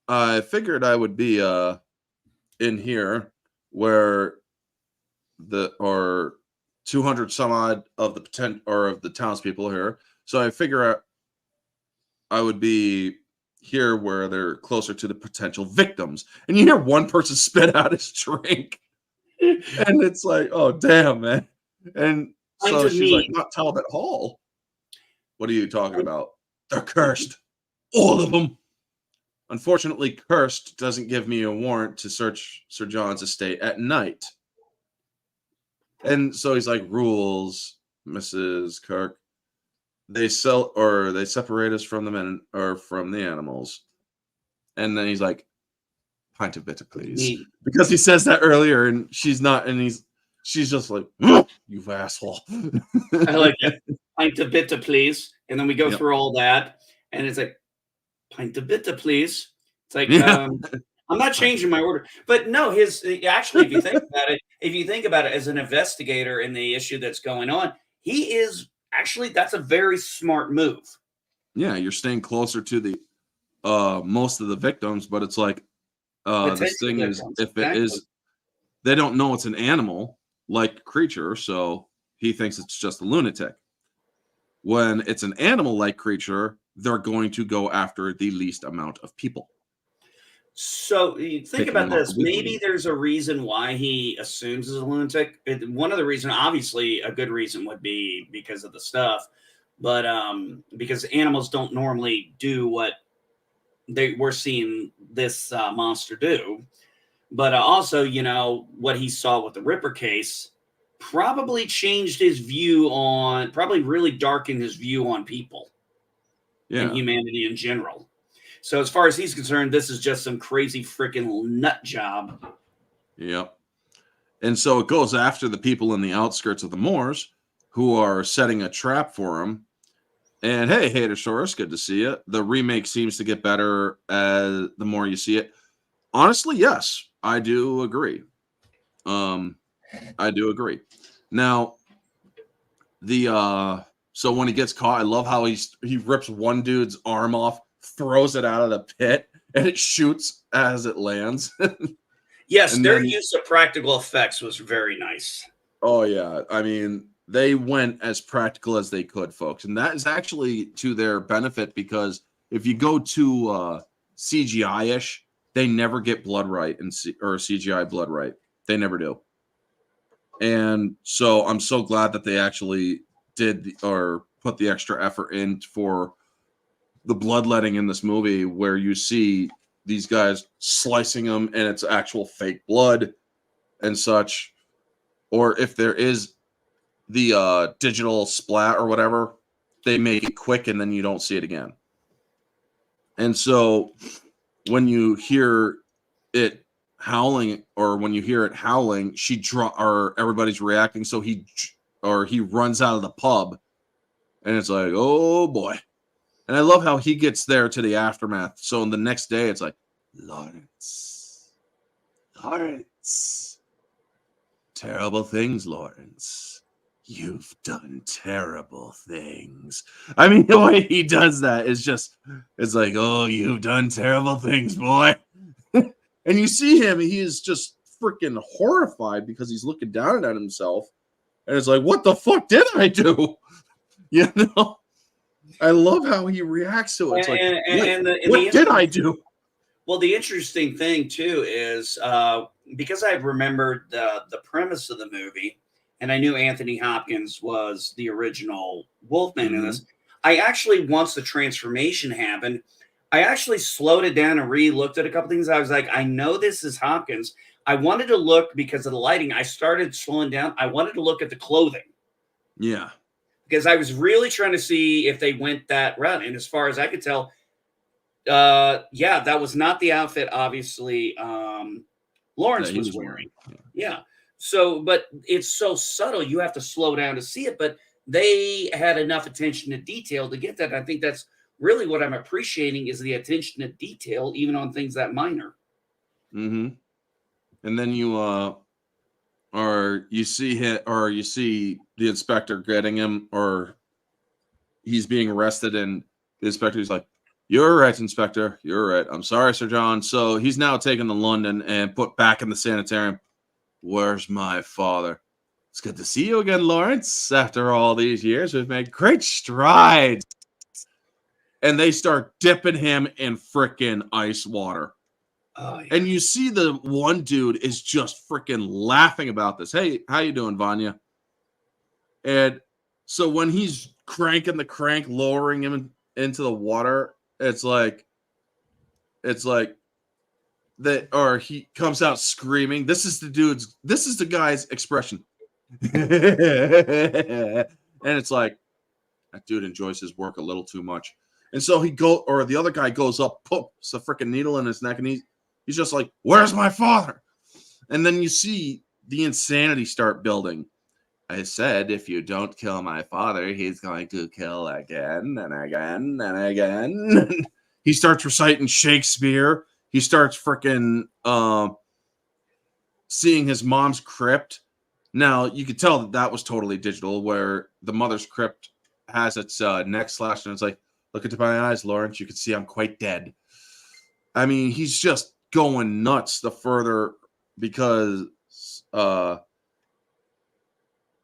I figured I would be in here where the or 200 some odd of the townspeople here. So I figure I would be here where they're closer to the potential victims." And you hear one person spit out his drink, and it's like, oh damn, man. And Pint so of she's like, meat. "Not Talbot Hall. What are you talking about? They're cursed, all of them." Unfortunately, cursed doesn't give me a warrant to search Sir John's estate at night. And so he's like, "Rules, Mrs. Kirk. They separate us from the men or from the animals." And then he's like, "Pint of bitter, please." Meat. Because he says that earlier, and she's not, and she's just like, "You asshole." I like that. Pint of bitter, please. And then we go Yep. through all that, and it's like, pint of bitter, please. It's like, Yeah. I'm not changing my order. But no, actually, if you think about it as an investigator in the issue that's going on, he is actually that's a very smart move. Yeah, you're staying closer to the most of the victims, but it's like this Potential thing is, victims. if it Exactly. is, they don't know it's an animal like creature, so he thinks it's just a lunatic. When it's an animal like creature, they're going to go after the least amount of people, So you think picking about them off the this. weak Maybe ones. there's a reason why he assumes he's a lunatic. One of the reasons, obviously, a good reason would be because of the stuff, but because animals don't normally do what we're seeing this monster do. But also, you know, what he saw with the Ripper case probably changed his view on, probably really darkened his view on people and humanity in general. So as far as he's concerned, this is just some crazy freaking nut job. Yep. And so it goes after the people in the outskirts of the moors who are setting a trap for him. And hey, Hatersaurus, good to see you. The remake seems to get better as the more you see it. Honestly, yes, I do agree. I do agree. Now, so when he gets caught, I love how he rips one dude's arm off, throws it out of the pit, and it shoots as it lands. Yes, and their use of practical effects was very nice. Oh yeah, I mean, they went as practical as they could, folks, and that is actually to their benefit, because if you go to CGI-ish, they never get blood right or CGI blood right. They never do. And so I'm so glad that they actually did or put the extra effort in for the bloodletting in this movie, where you see these guys slicing them and it's actual fake blood and such. Or if there is the digital splat or whatever, they make it quick and then you don't see it again. And so when you hear it howling, or when you hear it howling, or everybody's reacting, so he runs out of the pub, and it's like, oh boy. And I love how he gets there to the aftermath. So in the next day, it's like, Lawrence, terrible things, Lawrence. You've done terrible things. I mean, the way he does that is just, it's like, oh, you've done terrible things, boy. And you see him, he is just freaking horrified because he's looking down at himself. And it's like, what the fuck did I do? You know? I love how he reacts to it. It's what did I do? Well, the interesting thing, too, is because I remembered the premise of the movie, and I knew Anthony Hopkins was the original Wolfman in this, I actually, once the transformation happened, I actually slowed it down and re-looked at a couple things. I was like, I know this is Hopkins. I wanted to look, because of the lighting, I started slowing down. I wanted to look at the clothing. Yeah. Because I was really trying to see if they went that route. And as far as I could tell, yeah, that was not the outfit, obviously, Lawrence was wearing. Yeah. So, but it's so subtle, you have to slow down to see it. But they had enough attention to detail to get that. I think that's really what I'm appreciating, is the attention to detail, even on things that minor. And then you see the inspector getting him, or he's being arrested, and the inspector's like, "You're right, Inspector. You're right. I'm sorry, Sir John." So he's now taken to London and put back in the sanitarium. Where's my father? It's good to see you again, Lawrence. After all these years, we've made great strides. And they start dipping him in frickin' ice water. Oh, yeah. And you see the one dude is just freaking laughing about this. Hey, how you doing, Vanya? And so when he's cranking the crank, lowering him into the water, it's like that, or he comes out screaming. This is the guy's expression. And it's like, that dude enjoys his work a little too much. And so the other guy goes up, puts a freaking needle in his neck, and he's just like, where's my father? And then you see the insanity start building. I said, if you don't kill my father, he's going to kill again and again and again. He starts reciting Shakespeare. He starts freaking seeing his mom's crypt. Now, you could tell that was totally digital, where the mother's crypt has its neck slashed, and it's like, look into my eyes, Lawrence. You can see I'm quite dead. I mean, he's just going nuts the further, because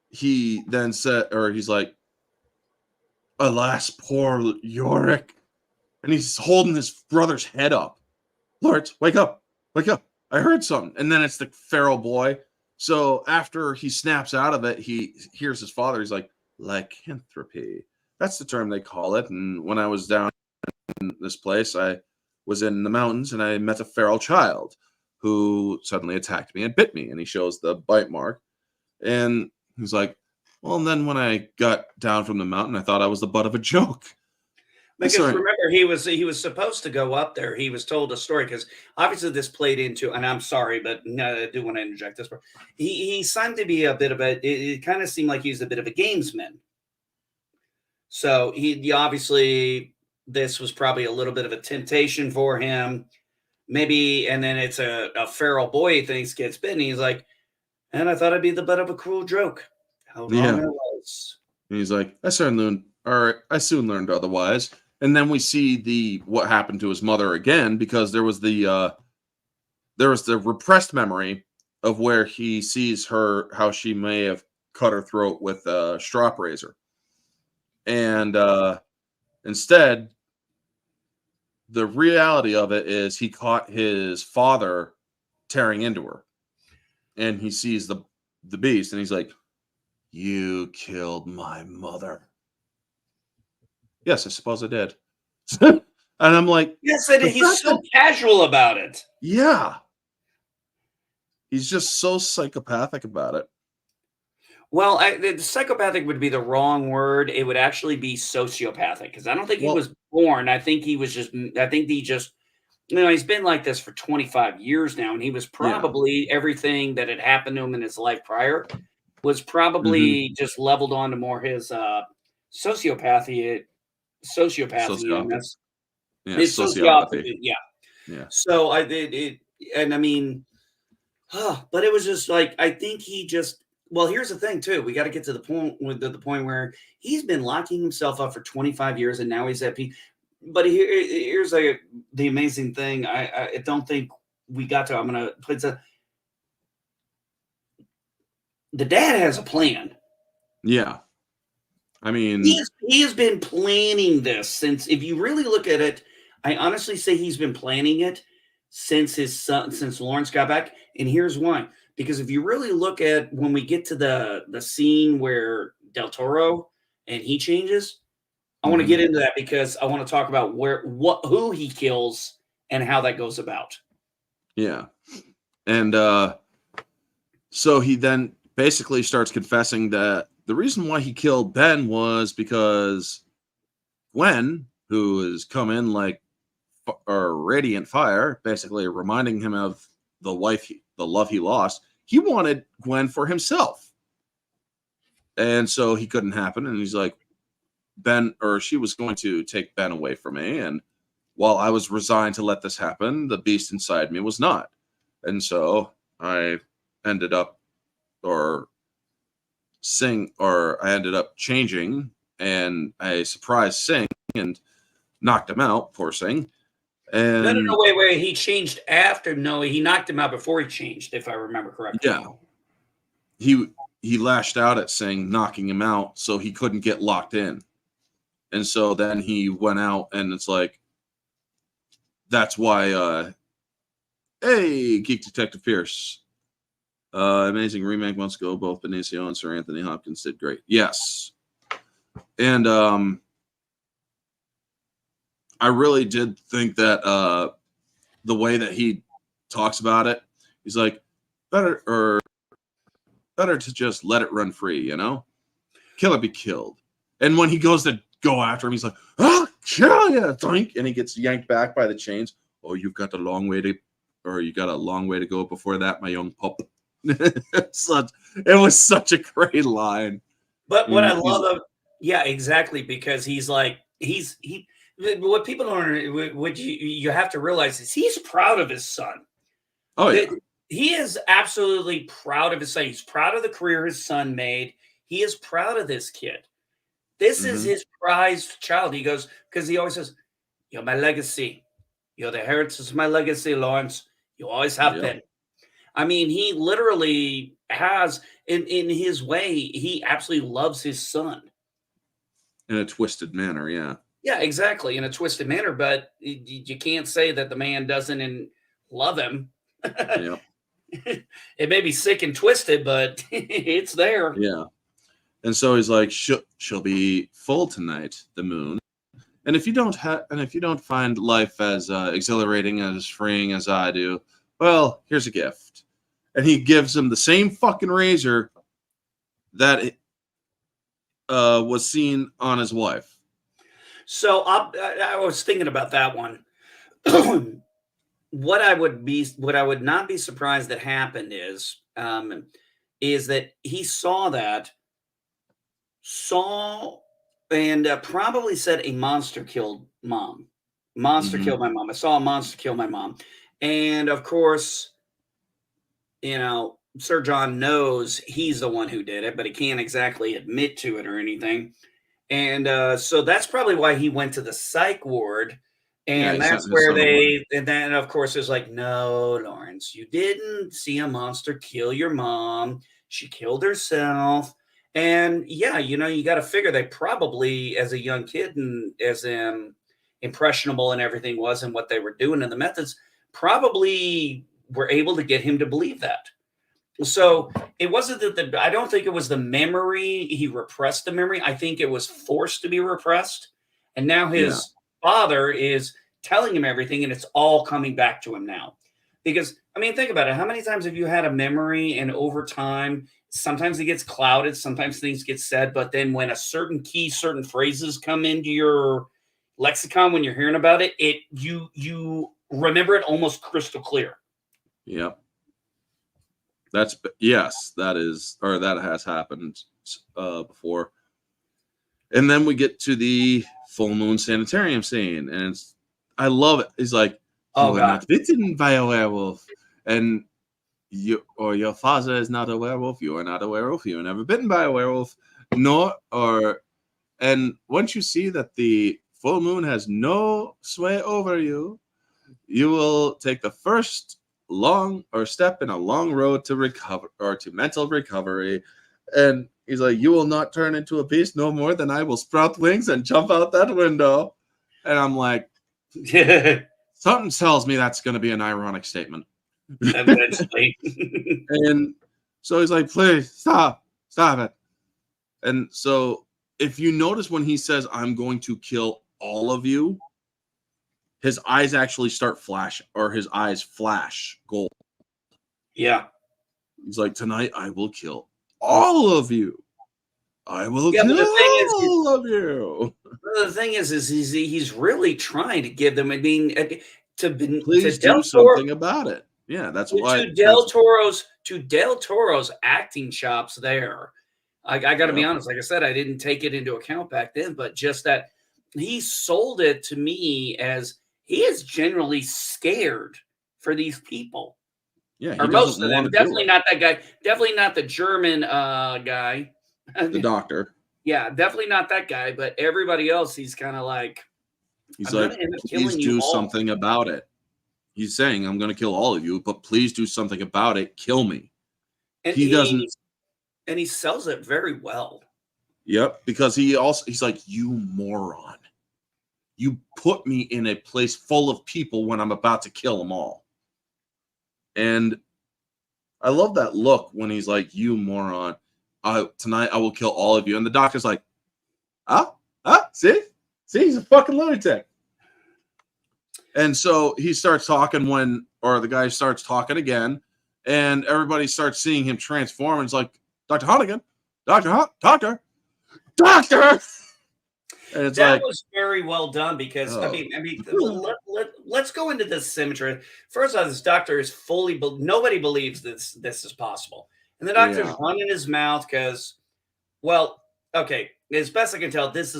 he then said, or he's like, alas, poor Yorick. And he's holding his brother's head up. Lawrence, wake up. Wake up. I heard something. And then it's the feral boy. So after he snaps out of it, he hears his father. He's like, lycanthropy. That's the term they call it. And when I was down in this place, I was in the mountains and I met a feral child who suddenly attacked me and bit me. And he shows the bite mark. And he's like, well, and then when I got down from the mountain, I thought I was the butt of a joke. Because remember, he was supposed to go up there. He was told a story because obviously this played into, and I'm sorry, but no, I do want to interject this part. He seemed to be a bit of a. It kind of seemed like he was a bit of a gamesman. So he obviously this was probably a little bit of a temptation for him, maybe. And then it's a feral boy he thinks gets bitten. He's like, and I thought I'd be the butt of a cruel joke. How wrong I was. And he's like, I soon learned otherwise. And then we see what happened to his mother again, because there was the repressed memory of where he sees her, how she may have cut her throat with a strop razor. And instead, the reality of it is he caught his father tearing into her. And he sees the beast, and he's like, you killed my mother. Yes, I suppose I did. And I'm like, yes, and he's so casual about it. Yeah. He's just so psychopathic about it. Well, the psychopathic would be the wrong word. It would actually be sociopathic, because I don't think he was born. I think he just, he's been like this for 25 years now, and he was probably everything that had happened to him in his life prior was probably just leveled onto more his sociopathy. Sociopathy. It's sociopathy. Yeah. So I did it, and I mean, but it was just like, I think he just. Well, here's the thing too. We got to get to the point where he's been locking himself up for 25 years, and now he's at peace. But here's the amazing thing. I don't think we got to. I'm gonna put the dad has a plan. Yeah. I mean, he has been planning this since, if you really look at it, I honestly say he's been planning it since since Lawrence got back. And here's why. Because if you really look at when we get to the scene where Del Toro and he changes, I want to get into that because I want to talk about who he kills and how that goes about. Yeah. And so he then basically starts confessing that the reason why he killed Ben was because Gwen, who has come in like radiant fire, basically reminding him of the love he lost, he wanted Gwen for himself. And so he couldn't happen. And he's like, she was going to take Ben away from me. And while I was resigned to let this happen, the beast inside me was not. And so I ended up changing, and I surprised Sing and knocked him out, poor Sing. And no, wait. He changed after. No, he knocked him out before he changed, if I remember correctly. Yeah. He lashed out at Sing, knocking him out, so he couldn't get locked in. And so then he went out, and it's like, that's why, hey, Geek Detective Pierce. Amazing remake months ago. Both Benicio and Sir Anthony Hopkins did great. Yes. And I really did think that the way that he talks about it, he's like, better to just let it run free, you know? Kill it, be killed. And when he goes to go after him, he's like, kill you, think, and he gets yanked back by the chains. Oh, you got a long way to go before that, my young pup. It was such a great line. But what I love, yeah, exactly, because he's like, what people don't, what you have to realize is he's proud of his son. Oh yeah, he is absolutely proud of his son. He's proud of the career his son made. He is proud of this kid. This is his prized child. He goes, because he always says, "You're my legacy. You're the inheritance of my legacy, Lawrence. You always have been." I mean, he literally has, in his way, he absolutely loves his son. In a twisted manner, yeah. Yeah, exactly, in a twisted manner, but you can't say that the man doesn't love him. Yeah. It may be sick and twisted, but it's there. Yeah. And so he's like, she'll be full tonight, the moon. And if you don't find life as exhilarating and as freeing as I do, well, here's a gift. And he gives him the same fucking razor that was seen on his wife. So I was thinking about that one. What I would not be surprised that happened is that he saw and probably said a monster killed mom. Monster Mhm. killed my mom. I saw a monster kill my mom. And of course, Sir John knows he's the one who did it, but he can't exactly admit to it or anything. And so that's probably why he went to the psych ward. Yeah, And he sent that's his where son away. and then of course it's like, no, Lawrence, you didn't see a monster kill your mom. She killed herself. And yeah, you got to figure they probably, as a young kid and as impressionable and everything was and what they were doing and the methods, probably were able to get him to believe that. So it wasn't that I don't think it was the memory. He repressed the memory. I think it was forced to be repressed. And now Yeah. his father is telling him everything and it's all coming back to him now. Because, I mean, think about it. How many times have you had a memory and over time, sometimes it gets clouded, sometimes things get said, but then when certain phrases come into your lexicon when you're hearing about it, you remember it almost crystal clear. Yep. That has happened before. And then we get to the full moon sanitarium scene, and I love it. He's like, Oh, "You are God. not bitten by a werewolf, and your father is not a werewolf. You are not a werewolf. You are never bitten by a werewolf, And once you see that the full moon has no sway over you, you will take the first step in a long road to recover or to mental recovery." And he's like, "You will not turn into a beast no more than I will sprout wings and jump out that window." And I'm like, something tells me that's going to be an ironic statement. Eventually. And so he's like, "Please stop it." And so if you notice when he says, "I'm going to kill all of you," his eyes actually start flashing, or his eyes flash gold. Yeah. He's like, "Tonight I will kill all of you. I will Yeah, but kill the thing all of you. is he's really trying to give them. I mean, Please Del do Toro something about it." Yeah, that's why. to Del Toro's acting chops there. I got to be Yep. honest. Like I said, I didn't take it into account back then, but just that he sold it to me as he is generally scared for these people, Yeah, he or most doesn't of want them. to do Definitely it. not that guy. Definitely not the German guy. The doctor. Yeah, definitely not that guy, but everybody else, he's kind of like, He's I'm going like, to end up "Please killing you do all. something about it." He's saying, "I'm going to kill all of you, but please do something about it. Kill me." And He doesn't. he sells it very well. Yep, because he's like, "You moron. You put me in a place full of people when I'm about to kill them all." And I love that look when he's like, "You moron. Tonight I will kill all of you." And the doctor's like, see? See, he's a fucking lunatic. And so he starts talking the guy starts talking again, and everybody starts seeing him transform. And it's like, "Dr. Hannigan, Doctor. And it's That like, was very well done because oh. let's go into this symmetry. First off, this doctor is nobody believes this is possible, and the doctor's Yeah. running his mouth because, well, okay, as best I can tell, this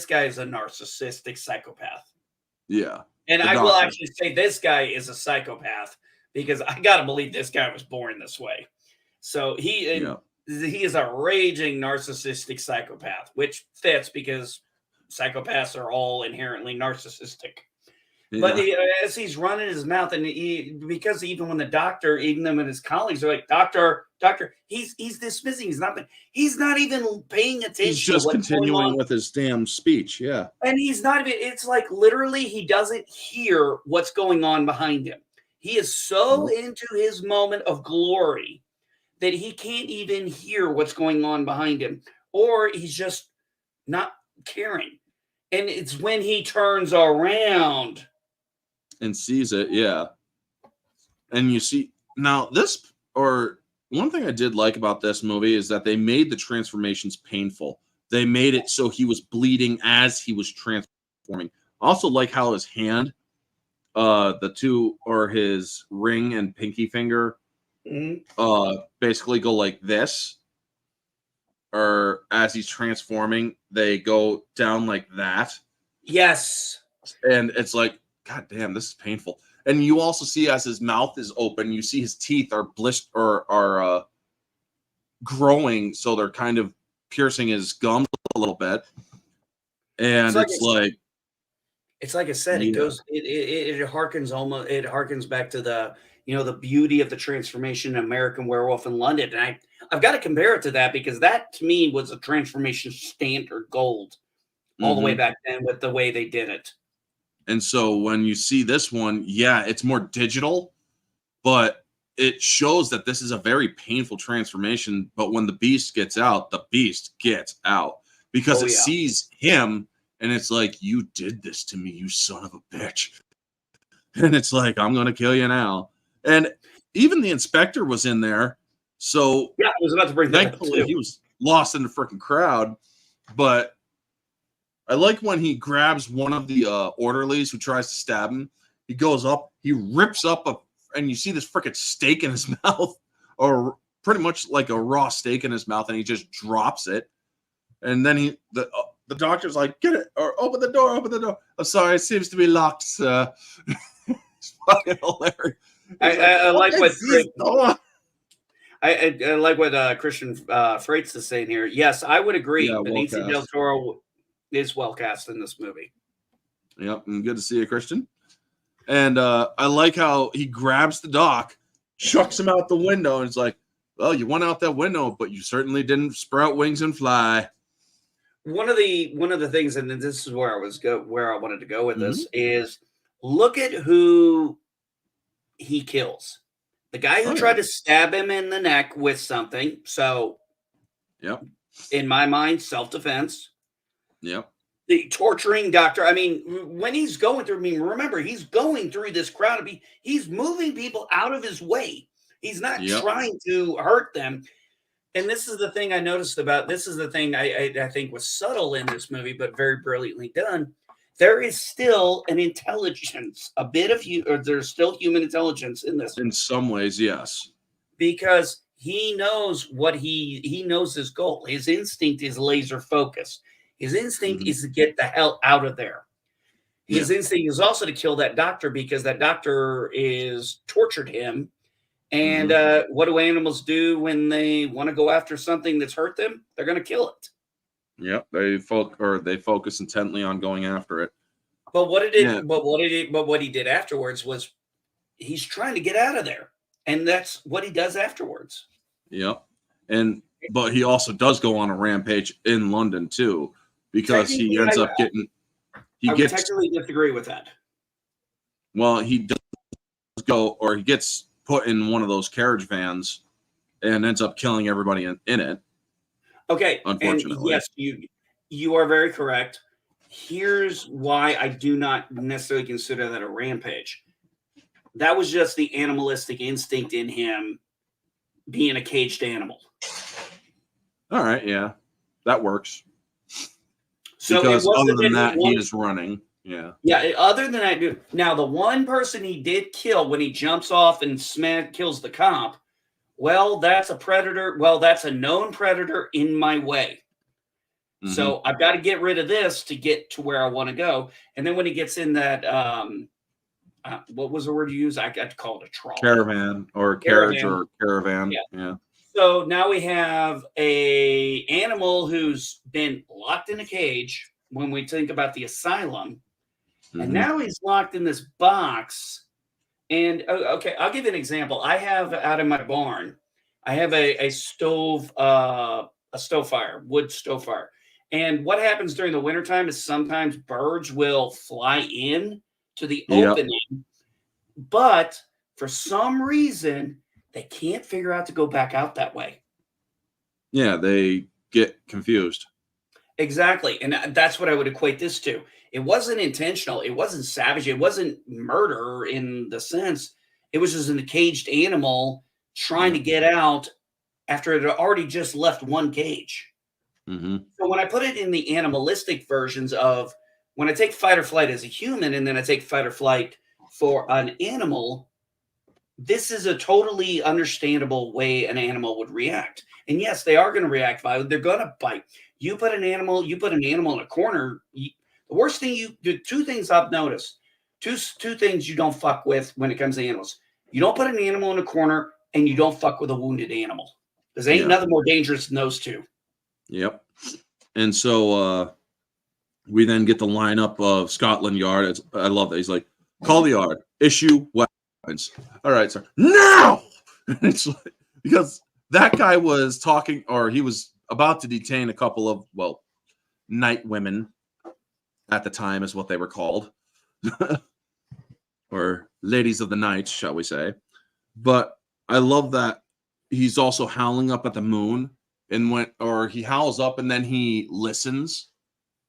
guy is a narcissistic psychopath. Yeah. And The I will doctor. actually say this guy is a psychopath because I got to believe this guy was born this way. So he is a raging narcissistic psychopath, which fits because psychopaths are all inherently narcissistic. But Yeah. as he's running his mouth, and because even when even when his colleagues are like, doctor, he's dismissing. He's not even paying He's attention to just what's going on. continuing with his damn speech. Yeah. And he's not even, it's like literally he doesn't hear what's going on behind him. He is so Nope. into his moment of glory that he can't even hear what's going on behind him, or he's just not caring. And it's when he turns around and sees it. Yeah. And you see now this, or one thing I did like about this movie is that they made the transformations painful. They made it so he was bleeding as he was transforming. Also, like how his hand, the two, or his ring and pinky finger, basically go like this, or as he's transforming, they go down like that. Yes. And it's like, God damn, this is painful. And you also see as his mouth is open, you see his teeth are blistered or are growing, so they're kind of piercing his gums a little bit. And it's like I said, yeah. it goes, it harkens back to the, the beauty of the transformation in American Werewolf in London. And I've got to compare it to that because that to me was a transformation standard gold all the way back then with the way they did it. And so when you see this one, yeah, it's more digital, but it shows that this is a very painful transformation. But when the beast gets out, the beast gets out because it sees him and it's like, you did this to me, you son of a bitch. And it's like, I'm going to kill you now. And even the inspector was in there. So yeah, I was about to bring that up too. He was lost in the freaking crowd. But I like when he grabs one of the orderlies who tries to stab him. He goes up, he rips up and you see this freaking steak in his mouth, or pretty much like a raw steak in his mouth, and he just drops it. And then the doctor's like, get it, or open the door. Oh, sorry, it seems to be locked, sir. It's fucking hilarious. I like what I like what Christian Freitz is saying here. Yes, I would agree. Yeah, Benicio del Toro is well cast in this movie. Yep, and good to see you, Christian. And I like how he grabs the doc, chucks him out the window, and it's like, well, you went out that window, but you certainly didn't sprout wings and fly. One of the things, and this is where I wanted to go with this, is look at who he kills. The guy who tried to stab him in the neck with something. So, in my mind, self-defense. Yep. The torturing doctor. I mean, when he's going through, remember, he's going through this crowd. He's moving people out of his way. He's not trying to hurt them. And this is the thing I noticed about, this is the thing I think was subtle in this movie, but very brilliantly done. There is still an intelligence, a bit of you, or there's still human intelligence in this. In some ways, yes. Because he knows he knows his goal. His instinct is laser focused. His instinct is to get the hell out of there. His instinct is also to kill that doctor because that doctor is tortured him. And what do animals do when they want to go after something that's hurt them? They're going to kill it. Yep, they focus intently on going after it. But what he did afterwards was he's trying to get out of there, and that's what he does afterwards. Yep, but he also does go on a rampage in London too, because he ends up getting. I would technically disagree with that. Well, he does go, or he gets put in one of those carriage vans, and ends up killing everybody in it. Okay, unfortunately, and yes, you are very correct. Here's why I do not necessarily consider that a rampage. That was just the animalistic instinct in him being a caged animal. All right, yeah, that works. So because other than that, he is running. Yeah. Yeah, other than that, now the one person he did kill when he jumps off and kills the cop, well, that's a predator. Well, that's a known predator in my way. So I've got to get rid of this to get to where I want to go. And then when he gets in that, what was the word you used? I got to call it a trolley. Caravan or carriage or caravan. Yeah. So now we have a animal who's been locked in a cage when we think about the asylum. And now he's locked in this box. And okay, I'll give you an example. I have out in my barn, I have a stove, wood stove fire. And what happens during the wintertime is sometimes birds will fly in to the opening, but for some reason, they can't figure out to go back out that way. Yeah, they get confused. Exactly, and that's what I would equate this to. It wasn't intentional. It wasn't savage. It wasn't murder in the sense. It was just a caged animal trying Yeah. to get out after it had already just left one cage. Mm-hmm. So when I put it in the animalistic versions of when I take fight or flight as a human and then I take fight or flight for an animal, this is a totally understandable way an animal would react. And yes, they are going to react violently. They're going to bite. You put an animal in a corner. The worst thing you do, two things I've noticed, two things you don't fuck with when it comes to animals. You don't put an animal in a corner, and you don't fuck with a wounded animal. Because ain't nothing more dangerous than those two. Yep. And so we then get the lineup of Scotland Yard. I love that. He's like, call the yard, issue weapons. All right, sir. Now! It's like, because that guy was talking, or he was about to detain a couple of, well, night women at the time is what they were called. Or ladies of the night, shall we say. But I love that he's also howling up at the moon, and he howls up and then he listens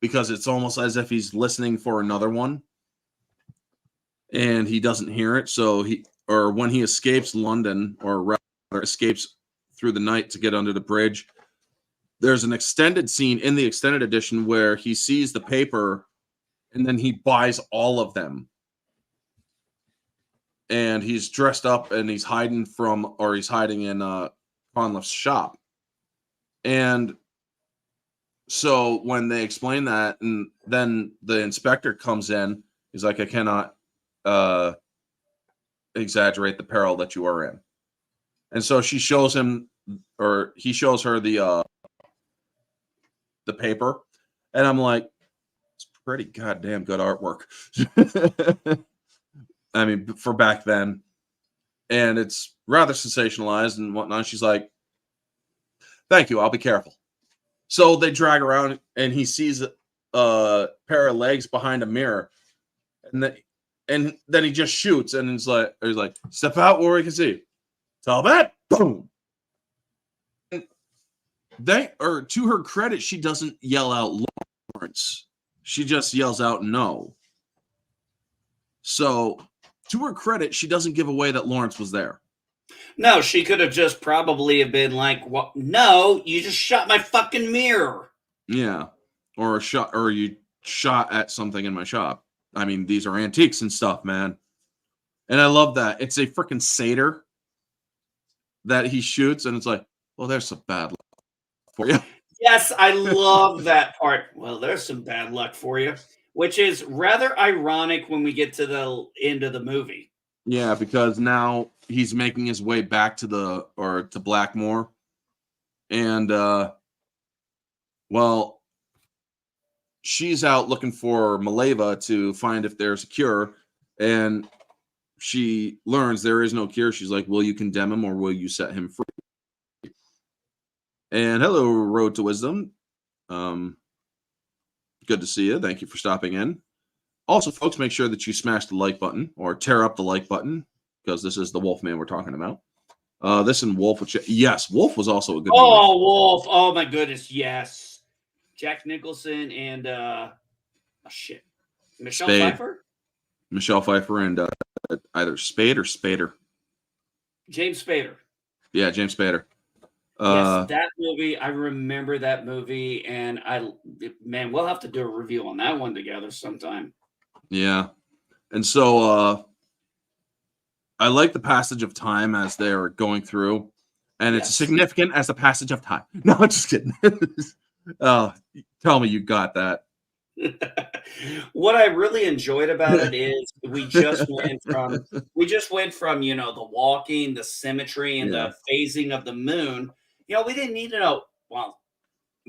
because it's almost as if he's listening for another one and he doesn't hear it. So when he escapes London, or rather escapes through the night to get under the bridge, there's an extended scene in the extended edition where he sees the paper and then he buys all of them. And he's dressed up and he's hiding in Conliff's shop. And so when they explain that, and then the inspector comes in, he's like, I cannot exaggerate the peril that you are in. And so he shows her the paper, and I'm like, it's pretty goddamn good artwork. I mean, for back then, and it's rather sensationalized and whatnot. She's like, thank you, I'll be careful. So they drag around and he sees a pair of legs behind a mirror, and then he just shoots, and he's like, step out where we can see. Talbot, boom. To her credit, she doesn't yell out Lawrence. She just yells out no. So to her credit, she doesn't give away that Lawrence was there. No, she could have just probably have been like, "What? No, you just shot my fucking mirror." Yeah, or you shot at something in my shop. I mean, these are antiques and stuff, man. And I love that it's a freaking satyr that he shoots, and it's like, well, there's some bad luck for you. Yes, I love that part. Well, there's some bad luck for you, which is rather ironic when we get to the end of the movie. Yeah, because now he's making his way back to Blackmore, and well, she's out looking for Maleva to find if there's a cure, and she learns there is no cure. She's like, will you condemn him or will you set him free? And hello, Road to Wisdom. Good to see you. Thank you for stopping in. Also, folks, make sure that you smash the like button or tear up the like button, because this is the Wolfman we're talking about. This and Wolf, yes, Wolf was also a good movie. Wolf. Oh my goodness, yes. Jack Nicholson and Michelle Pfeiffer? Michelle Pfeiffer and either Spade or Spader. James Spader. Yeah, James Spader. Yes, that movie. I remember that movie, and we'll have to do a review on that one together sometime. Yeah, and so I like the passage of time as they're going through, and it's significant as the passage of time. No, I'm just kidding. Tell me you got that. What I really enjoyed about it is we just went from the walking, the symmetry, and the phasing of the moon. We didn't need to know, well,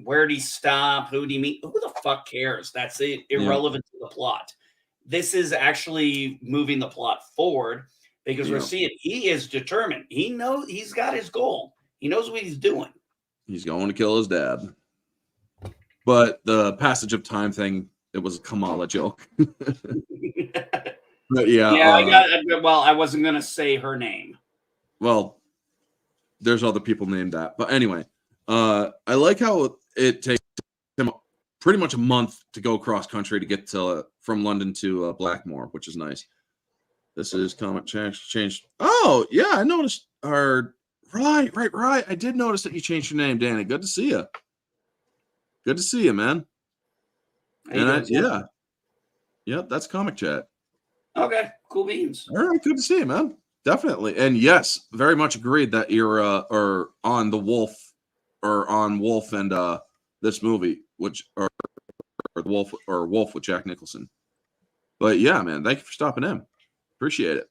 where did he stop? Who did he meet? Who the fuck cares? That's irrelevant to the plot. This is actually moving the plot forward because we're seeing he is determined. He knows he's got his goal. He knows what he's doing. He's going to kill his dad. But the passage of time thing, it was a Kamala joke. But I wasn't going to say her name. Well, there's other people named that. But anyway, I like how it takes him pretty much a month to go cross country to get to from London to Blackmore, which is nice. This is comic changed. Oh yeah, I noticed. Right. I did notice that you changed your name, Danny. Good to see you. Good to see you, man. Yep, that's Comic Chat. Okay, cool beans. All right, good to see you, man. Definitely, and yes, very much agreed that you're or on the Wolf and this movie, which or Wolf with Jack Nicholson. But yeah, man, thank you for stopping in. Appreciate it.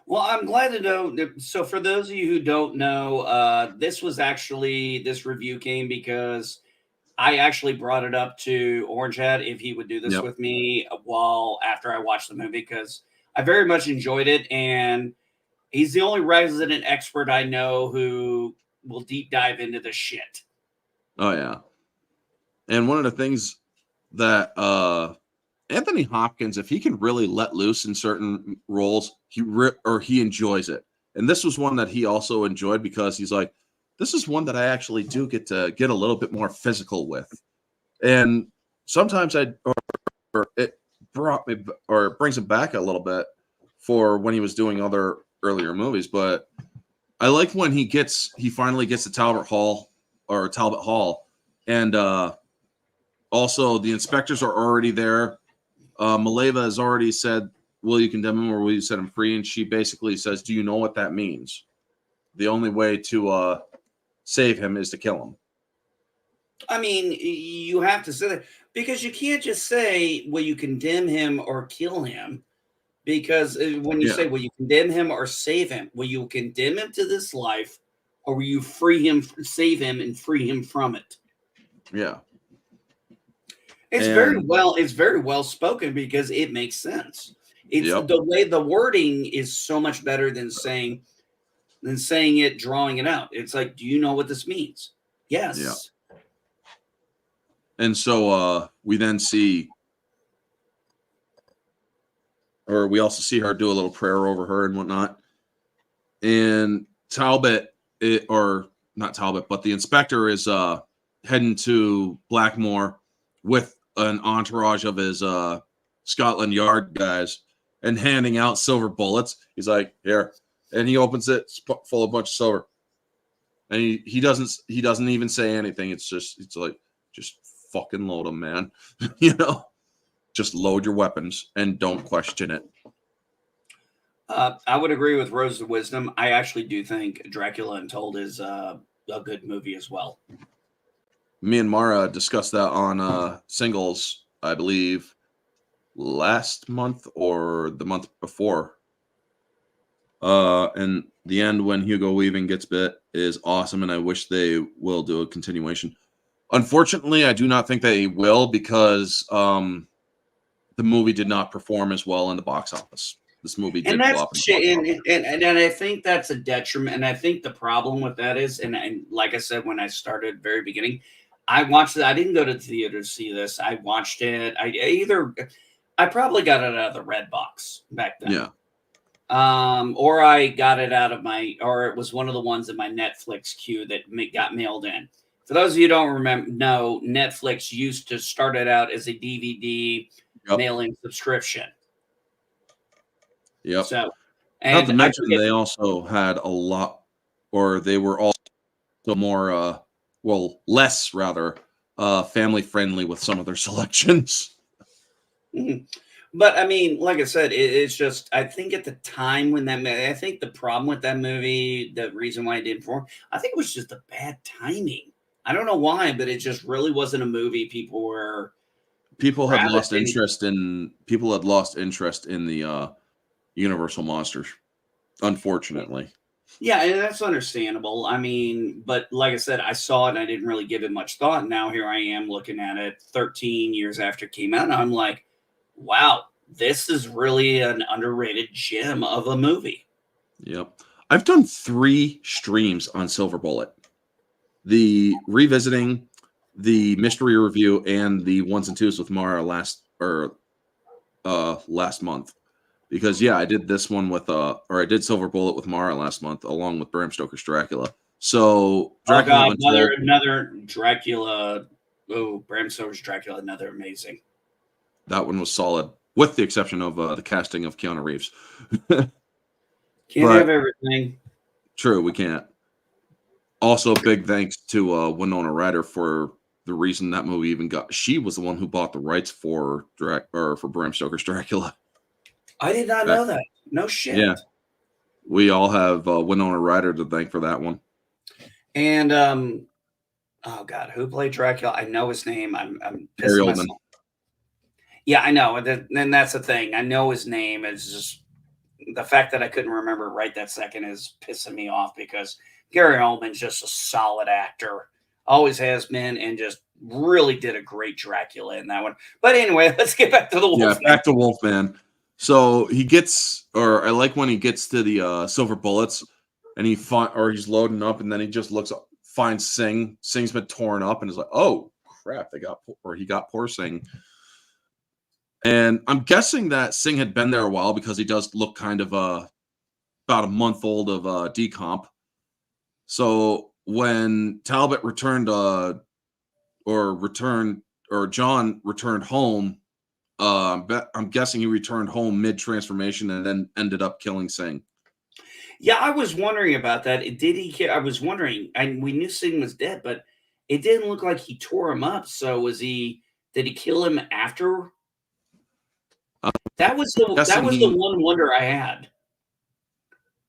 Well, I'm glad to know. So, for those of you who don't know, this review came because I actually brought it up to Orange Hat if he would do this with me after I watched the movie, because I very much enjoyed it, and he's the only resident expert I know who will deep dive into the shit. Oh yeah, and one of the things that Anthony Hopkins, if he can really let loose in certain roles, he enjoys it. And this was one that he also enjoyed because he's like, this is one that I actually do get to get a little bit more physical with. And sometimes it brings him back a little bit for when he was doing other earlier movies. But I like when he finally gets to Talbot Hall. And also the inspectors are already there. Maleva has already said, will you condemn him or will you set him free? And she basically says, do you know what that means? The only way to save him is to kill him. I mean, you have to say that, because you can't just say, will you condemn him or kill him? Because when you say, will you condemn him or save him? Will you condemn him to this life, or will you save him and free him from it? Yeah. It's very well spoken, because it makes sense. It's the way the wording is so much better than saying it, drawing it out. It's like, do you know what this means? Yes. Yeah. And so we then see, or we also see her do a little prayer over her and whatnot. And Talbot, or not Talbot, but the inspector is heading to Blackmore with an entourage of his Scotland Yard guys and handing out silver bullets. He's like, here. And he opens it, it's full of a bunch of silver. And he doesn't even say anything. It's like, just fucking load them, man. Just load your weapons and don't question it. I would agree with Rose of Wisdom. I actually do think Dracula Untold is a good movie as well. Me and Mara discussed that on Singles, I believe, last month or the month before. And the end when Hugo Weaving gets bit is awesome, and I wish they will do a continuation. Unfortunately, I do not think they will, because the movie did not perform as well in the box office. This movie did flop. And I think that's a detriment. And I think the problem with that is, and like I said when I started at the very beginning, I watched it. I didn't go to the theater to see this. I watched it. I probably got it out of the Red Box back then. Yeah. Or I got it or it was one of the ones in my Netflix queue that got mailed in. For those of you who don't know, Netflix used to start it out as a DVD mailing subscription. Yep. So, not to mention they also had a lot, or they were also more, less rather, family friendly with some of their selections. Mm-hmm. But I mean, like I said, it's just, I think at the time when I think the problem with that movie, the reason why it didn't perform, I think it was just a bad timing. I don't know why, but it just really wasn't a movie people had lost interest in the Universal Monsters, unfortunately. Yeah, and that's understandable. I mean, but like I said, I saw it and I didn't really give it much thought. Now here I am looking at it 13 years after it came out, and I'm like, wow, this is really an underrated gem of a movie. Yep. I've done 3 streams on Silver Bullet. The revisiting, the mystery review, and the 1s and 2s with Mara last month. Because I did this one I did Silver Bullet with Mara last month along with Bram Stoker's Dracula. So Dracula another Dracula Bram Stoker's Dracula, another amazing. That one was solid, with the exception of the casting of Keanu Reeves. Can't But have everything. true, we can't. Also, big thanks to Winona Ryder for the reason that movie even got. She was the one who bought the rights for Bram Stoker's Dracula. I did not know that. No shit. Yeah, we all have Winona Ryder to thank for that one. And oh god, who played Dracula? I know his name. I'm Gary pissing Oldman. myself. Yeah, I know. And that's the thing. I know his name. It's just the fact that I couldn't remember right that second is pissing me off because Gary Oldman's just a solid actor. Always has been, and just really did a great Dracula in that one. But anyway, let's get back to the Wolfman. Yeah, back to Wolfman. So he gets, or I like when he gets to the silver bullets, and he's loading up, and then he just looks up, finds Sing. Sing's been torn up, and is like, "Oh crap!" He got poor Sing. And I'm guessing that Sing had been there a while because he does look kind of about a month old of decomp. So when Talbot returned, or John returned home, I'm guessing he returned home mid-transformation and then ended up killing Sing. Yeah, I was wondering about that. Did he? I was wondering, and we knew Sing was dead, but it didn't look like he tore him up. So was he? Did he kill him after? That was the one wonder I had.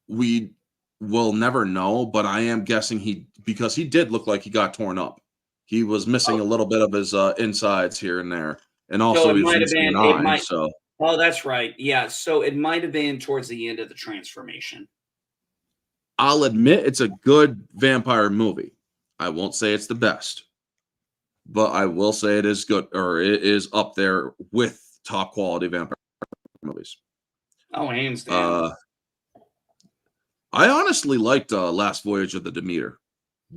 We will never know, but I am guessing because he did look like he got torn up. He was missing a little bit of his insides here and there, and also he was missing an eye. Oh, that's right. Yeah, so it might have been towards the end of the transformation. I'll admit it's a good vampire movie. I won't say it's the best, but I will say it is good, or it is up there with top quality vampire movies. Oh, hands down. I honestly liked Last Voyage of the Demeter.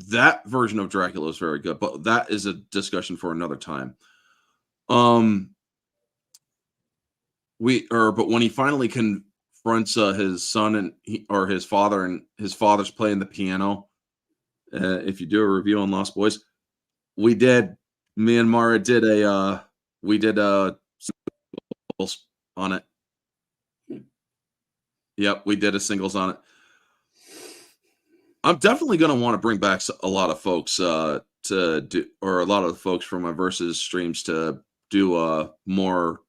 That version of Dracula is very good, but that is a discussion for another time. But when he finally confronts his son or his father, and his father's playing the piano. If you do a review on Lost Boys, me and Mara did on it. Yep, we did a singles on it. I'm definitely going to want to bring back a lot of folks a lot of the folks from my Versus streams to do more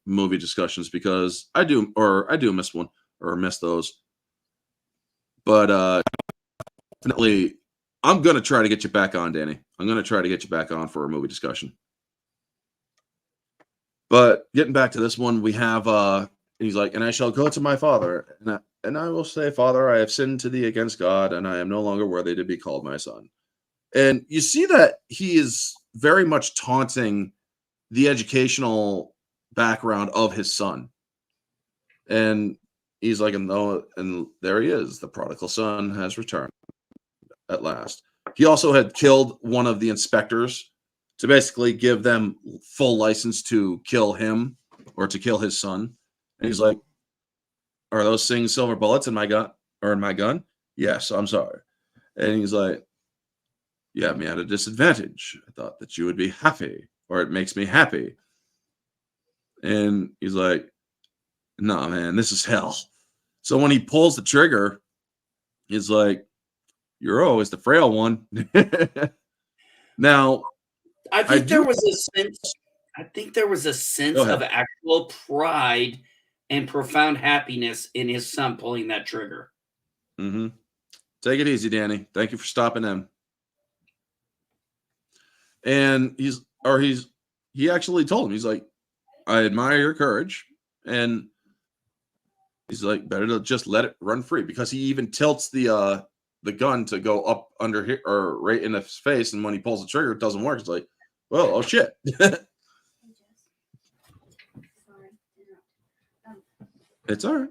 movie discussions, because I do miss those. But definitely, I'm going to try to get you back on, Danny. I'm going to try to get you back on for a movie discussion. But getting back to this one, we have he's like, "And I shall go to my father, and I will say, Father, I have sinned to thee against God, and I am no longer worthy to be called my son." And you see that he is very much taunting the educational background of his son. And he's like, and there he is. The prodigal son has returned at last. He also had killed one of the inspectors to basically give them full license to kill him or to kill his son. And he's like, "Are those things silver bullets in my gun or in my gun?" "Yes, I'm sorry." And he's like, "You have me at a disadvantage. I thought that you would be happy, or it makes me happy." And he's like, "No, man, this is hell." So when he pulls the trigger, he's like, "You're always the frail one." Now, I think there was a sense of actual pride and profound happiness in his son pulling that trigger. Mm-hmm. Take it easy, Danny. Thank you for stopping in. And he actually told him, he's like, "I admire your courage." And he's like, "Better to just let it run free," because he even tilts the gun to go up under here or right in his face. And when he pulls the trigger, it doesn't work. It's like, well, oh shit. It's all right.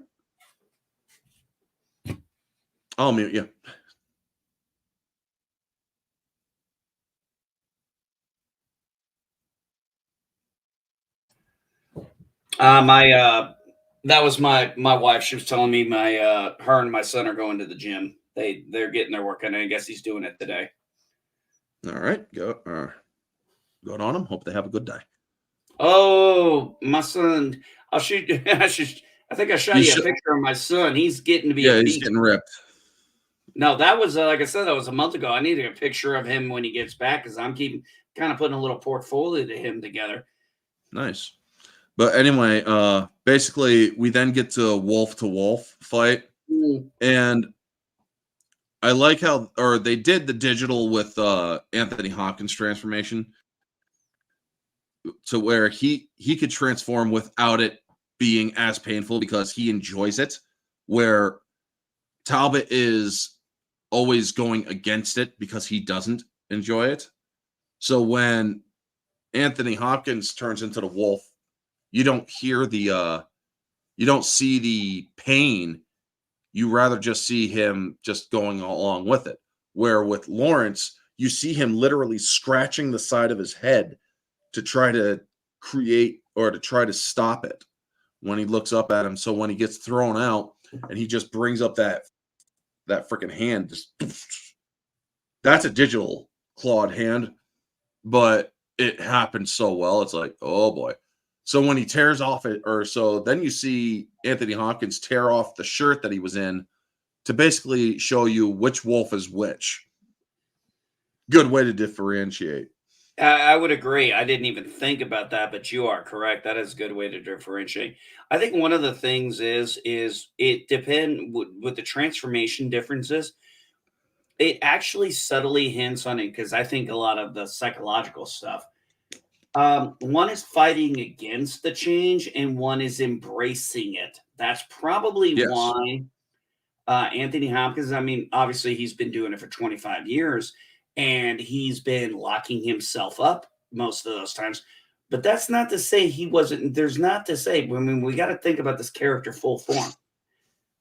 I'll mute you. That was my wife. She was telling me her and my son are going to the gym. They're getting their work in. I guess he's doing it today. All right, go Good on them. Hope they have a good day. Oh, my son. I'll shoot you. I think I shot You you a should, picture of my son. He's getting to be a yeah, he's beast. getting ripped. No, that was like I said, that was a month ago. I need to get a picture of him when he gets back because I'm keeping kind of putting a little portfolio to him together. Nice. But anyway, basically, we then get to wolf fight, and I like how, or they did the digital with Anthony Hopkins transformation to where he could transform without it being as painful because he enjoys it, where Talbot is always going against it because he doesn't enjoy it. So when Anthony Hopkins turns into the wolf, you don't hear the you don't see the pain. You rather just see him just going along with it. Where with Lawrence, you see him literally scratching the side of his head to try to create or to try to stop it when he looks up at him. So when he gets thrown out and he just brings up that freaking hand, just that's a digital clawed hand, but it happened so well. It's like, oh boy. So when he tears off it, or so then you see Anthony Hopkins tear off the shirt that he was in to basically show you which wolf is which. Good way to differentiate. I would agree. I didn't even think about that, but you are correct. That is a good way to differentiate. I think one of the things is it depend with the transformation differences. It actually subtly hints on it because I think a lot of the psychological stuff. One is fighting against the change, and one is embracing it. That's probably Yes. why Anthony Hopkins. I mean, obviously, he's been doing it for 25 years, and he's been locking himself up most of those times. But that's not to say he wasn't. There's not to say. I mean, we got to think about this character full form.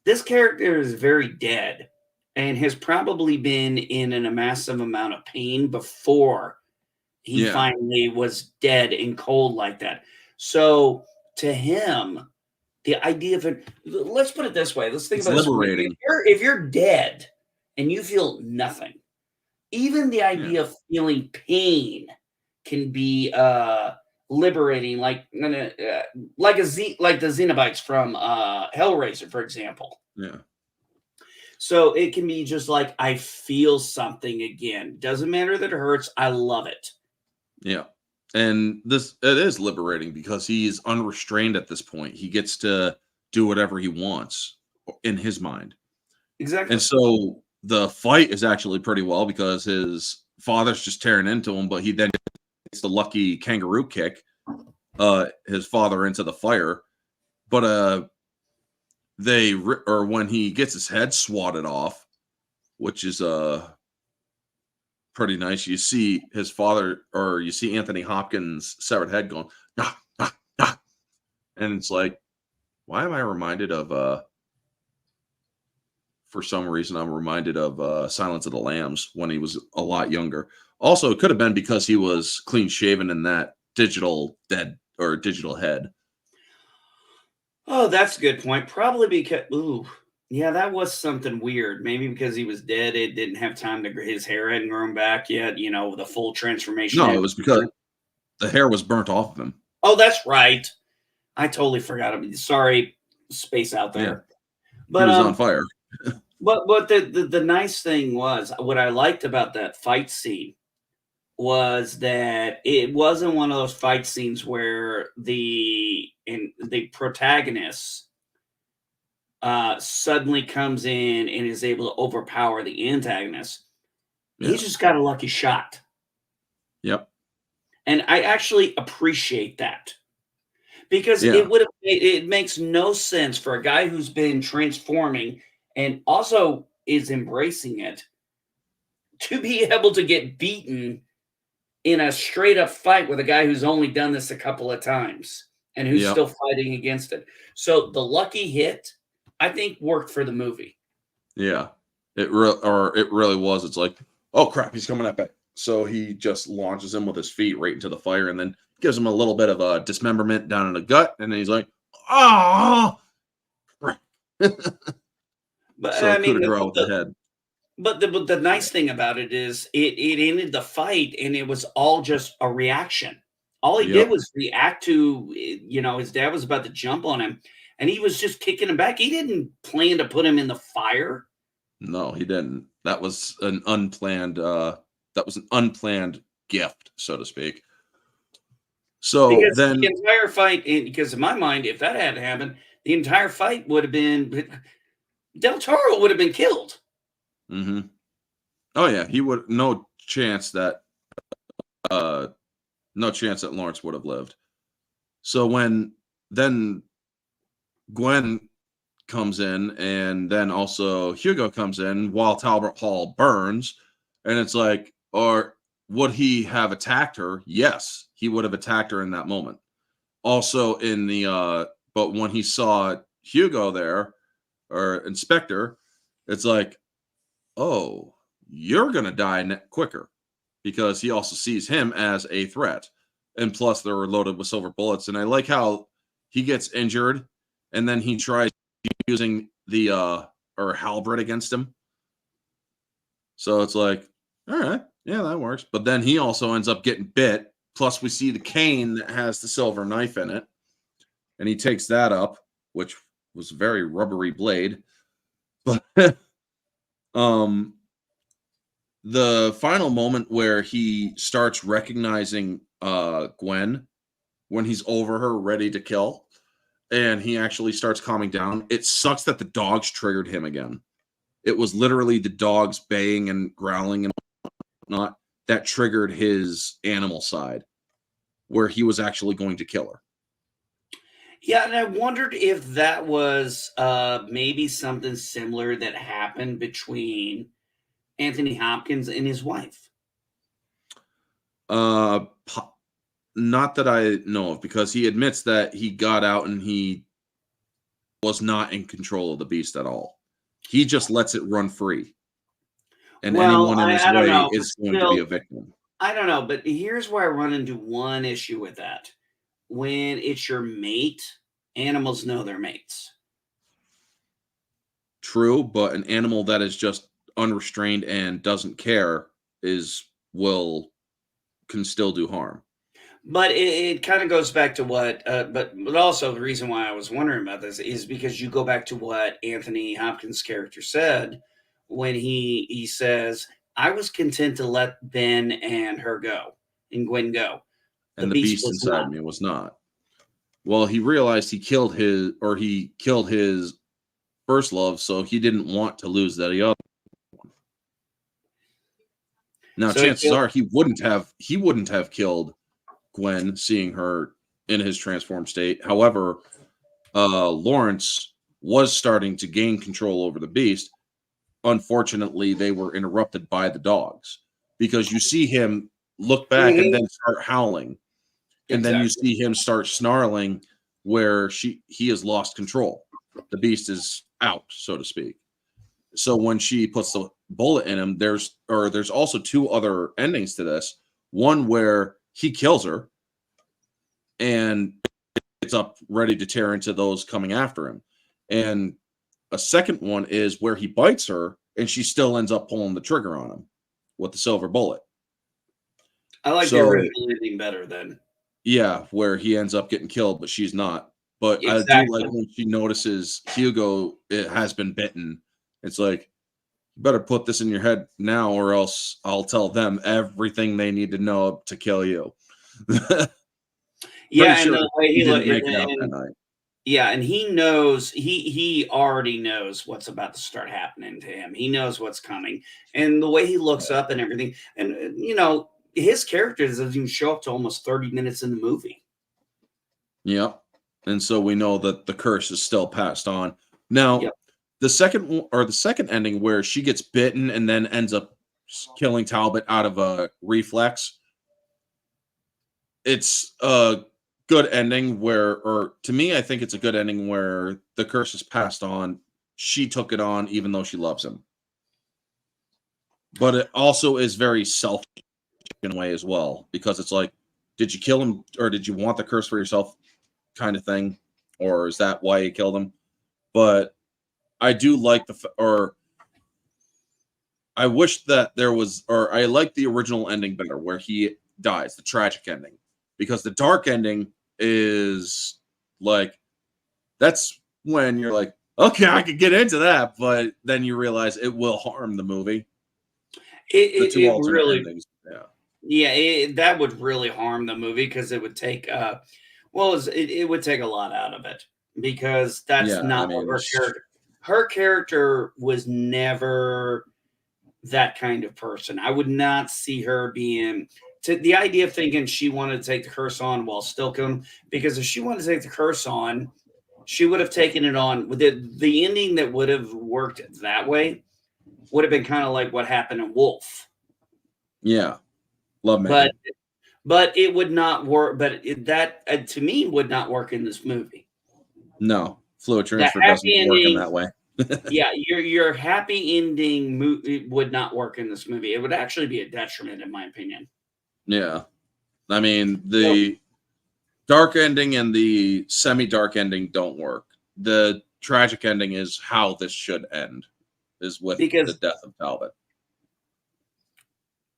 This character is very dead, and has probably been in a massive amount of pain before he finally was dead and cold like that. So to him, the idea of it, let's put it this way. Let's think It's about liberating. this. If you're dead and you feel nothing, even the idea of feeling pain can be liberating, like the Xenobites from Hellraiser, for example. Yeah. So it can be just like, I feel something again. Doesn't matter that it hurts. I love it. Yeah. And it is liberating because he's unrestrained at this point. He gets to do whatever he wants in his mind. Exactly. And so the fight is actually pretty well because his father's just tearing into him, but he then gets the lucky kangaroo kick his father into the fire. But when he gets his head swatted off, which is pretty nice. You see his father, or you see Anthony Hopkins' severed head going, ah, ah, ah. And it's like, why am I reminded of for some reason I'm reminded of Silence of the Lambs when he was a lot younger. Also, it could have been because he was clean shaven in that digital head. Oh, that's a good point. Probably because, yeah, that was something weird. Maybe because he was dead, it didn't have time to, his hair hadn't grown back yet, the full transformation. No, it was because the hair was burnt off of him. Oh, that's right. I totally forgot. Sorry, space out there. Yeah. But he was on fire. but the nice thing was, what I liked about that fight scene was that it wasn't one of those fight scenes where the protagonist suddenly comes in and is able to overpower the antagonist. Yeah. He just got a lucky shot. Yep. And I actually appreciate that because it makes no sense for a guy who's been transforming and also is embracing it to be able to get beaten in a straight up fight with a guy who's only done this a couple of times and who's still fighting against it. So the lucky hit, I think, worked for the movie. Yeah, it really was. It's like, oh crap, he's coming at me. So he just launches him with his feet right into the fire and then gives him a little bit of a dismemberment down in the gut. And then he's like, oh. But so I mean, with the head. But the nice thing about it is it ended the fight, and it was all just a reaction. All he did Yep. was react to, his dad was about to jump on him, and he was just kicking him back. He didn't plan to put him in the fire. No, he didn't. That was an unplanned gift, so to speak. So Because the then, entire fight, because in my mind, if that had happened, the entire fight would have been Del Toro would have been killed. mhm. Oh yeah, he would uh no chance that Lawrence would have lived. So when then Gwen comes in, and then also Hugo comes in while Talbot Hall burns, and it's like, or would he have attacked her? Yes, he would have attacked her in that moment. Also in the but when he saw Hugo there, or Inspector, it's like, oh, you're gonna die quicker, because he also sees him as a threat, and plus they're loaded with silver bullets. And I like how he gets injured, and then he tries using the or halberd against him. So it's like, all right, yeah, that works. But then he also ends up getting bit. Plus, we see the cane that has the silver knife in it, and he takes that up, which was a very rubbery blade. But um, the final moment where he starts recognizing Gwen when he's over her, ready to kill, and he actually starts calming down. It sucks that the dogs triggered him again. It was literally the dogs baying and growling and whatnot that triggered his animal side, where he was actually going to kill her. Yeah, and I wondered if that was maybe something similar that happened between Anthony Hopkins and his wife. Uh, Not that I know of, because he admits that he got out and he was not in control of the beast at all. He just lets it run free, and Well, anyone in his I don't way know, but is going to be still, a victim. I don't know. But here's where I run into one issue with that. When it's your mate, animals know their mates. True, but an animal that is just unrestrained and doesn't care is will can still do harm. But it kind of goes back to what, but also the reason why I was wondering about this is because you go back to what Anthony Hopkins' character said when he says, "I was content to let Ben and her go and Gwen go. The And the beast beast was inside not." me was not. Well, he realized he killed his first love, so he didn't want to lose that other. Now, So he chances killed. are he wouldn't have killed Gwen, seeing her in his transformed state. However, Lawrence was starting to gain control over the beast. Unfortunately, they were interrupted by the dogs, because you see him look back and Mhm. then start howling, and then you Exactly. see him start snarling, where he has lost control. The beast is out, so to speak. So when she puts the bullet in him, there's also two other endings to this. One where he kills her and gets up ready to tear into those coming after him. And a second one is where he bites her and she still ends up pulling the trigger on him with the silver bullet. I like the So original ending better than yeah, where he ends up getting killed, but she's not. But I do like exactly. when she notices Hugo has been bitten. It's like, you better put this in your head now, or else I'll tell them everything they need to know to kill you. Pretty Yeah, and sure the way he he look, didn't make it out that night. yeah, and he knows he already knows what's about to start happening to him. He knows what's coming, and the way he looks up and everything, and his character doesn't even show up to almost 30 minutes in the movie. Yep. And so we know that the curse is still passed on. Now, Yep. the second ending where she gets bitten and then ends up killing Talbot out of a reflex, it's a good ending or to me, I think it's a good ending where the curse is passed on. She took it on even though she loves him. But it also is very selfish in a way as well, because it's like, did you kill him, or did you want the curse for yourself, kind of thing? Or is that why you killed him? But I do like or I wish that there was, or I like the original ending better, where he dies, the tragic ending, because the dark ending is like, that's when you're like, okay, I could get into that, but then you realize it will harm the movie. The two It alternate really, endings, yeah, yeah, that would really harm the movie because it would take, it would take a lot out of it because that's yeah. I not what mean, her character was never that kind of person. I would not see her being to the idea of thinking she wanted to take the curse on while still killing. Because if she wanted to take the curse on, she would have taken it on. With the ending that would have worked that way would have been kind of like what happened in Wolf, yeah, love but making. it would not work. But that to me would not work in this movie. No, fluid The transfer doesn't happy work in ending, that way. yeah, your happy ending would not work in this movie. It would actually be a detriment, in my opinion. Yeah, I mean, So, the dark ending and the semi-dark ending don't work. The tragic ending is how this should end, is with the because death of Talbot.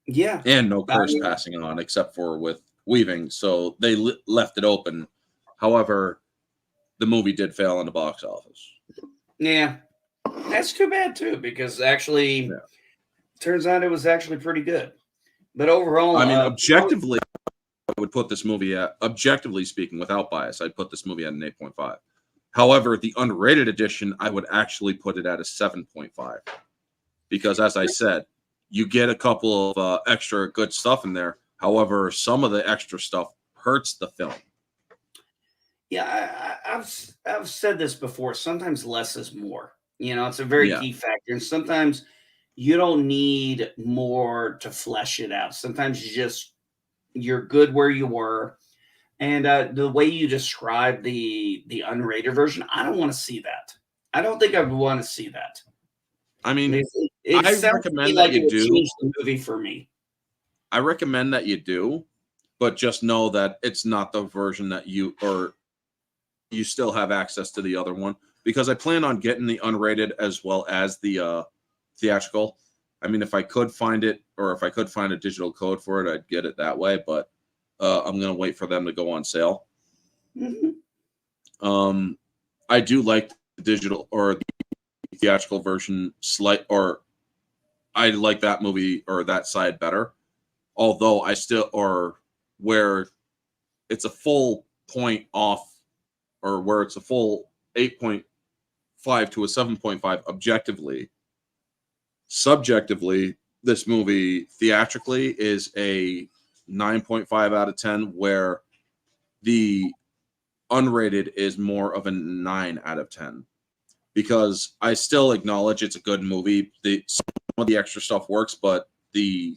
yeah, And no I curse mean, passing on except for with Weaving, so they left it open. However, the movie did fail in the box office. yeah, that's too bad too because actually Yeah. turns out it was actually pretty good. But overall, I mean, objectively, I would put this movie at, objectively speaking, without bias, I'd put this movie at an 8.5. However, the unrated edition, I would actually put it at a 7.5. Because as I said, you get a couple of extra good stuff in there. However, some of the extra stuff hurts the film. yeah, I've said this before. Sometimes less is more. You know, it's a very Yeah. key factor, and sometimes you don't need more to flesh it out. Sometimes you're good where you were. And the way you describe the unrated version, I don't want to see that. I don't think I would want to see that. I mean, It I sounds to me recommend that like it you would do. change the movie for me. I recommend that you do, but just know that it's not the version that you still have access to the other one, because I plan on getting the unrated as well as the theatrical. I mean, if I could find it, or if I could find a digital code for it, I'd get it that way, but I'm going to wait for them to go on sale. Mhm. I do like the digital or the theatrical version or I like that movie or that side better. Although I still, or where it's a full point off, or where it's a full 8.5 to a 7.5 objectively. Subjectively, this movie theatrically is a 9.5 out of 10, where the unrated is more of a 9 out of 10. Because I still acknowledge it's a good movie. Some of the extra stuff works, but the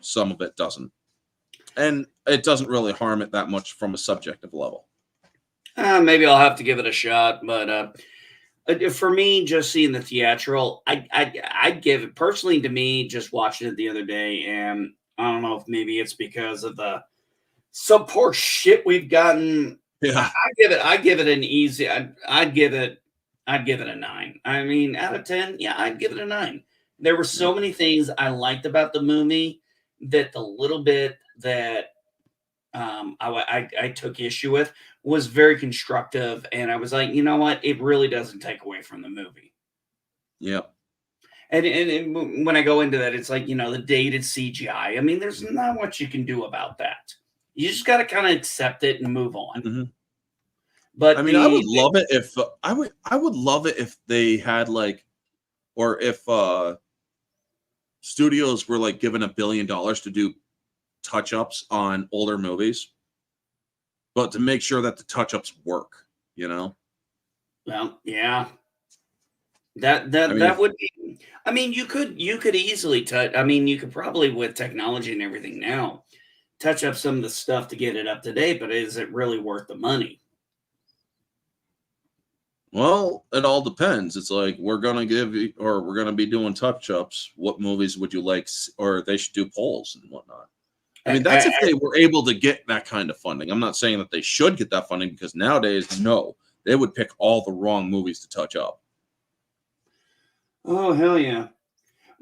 some of it doesn't. And it doesn't really harm it that much from a subjective level. Maybe I'll have to give it a shot, but for me, just seeing the theatrical, I'd give it personally to me. Just watching it the other day, and I don't know if maybe it's because of the some poor shit we've gotten. Yeah. I give it an easy. I'd give it a 9. I mean, out of 10, yeah, I'd give it a 9. There were so many things I liked about the movie that the little bit that I took issue with was very constructive, and I was like, you know what, it really doesn't take away from the movie. Yep. And when I go into that, it's like, you know, the dated CGI. I mean, there's not much you can do about that. You just got to kind of accept it and move on. Mm-hmm. I But mean, I would love it if I would love it if they had like, or if studios were like given $1 billion to do touch-ups on older movies, but to make sure that the touch-ups work, you know? well, yeah, I mean, that would be. I mean, you could easily touch. I mean, you could probably with technology and everything now touch up some of the stuff to get it up to date. But is it really worth the money? well, it all depends. It's like, we're gonna give you, or we're gonna be doing touch-ups. What movies would you like, or they should do polls and whatnot. I mean, that's if they were able to get that kind of funding. I'm not saying that they should get that funding, because nowadays, no, they would pick all the wrong movies to touch up. Oh hell yeah!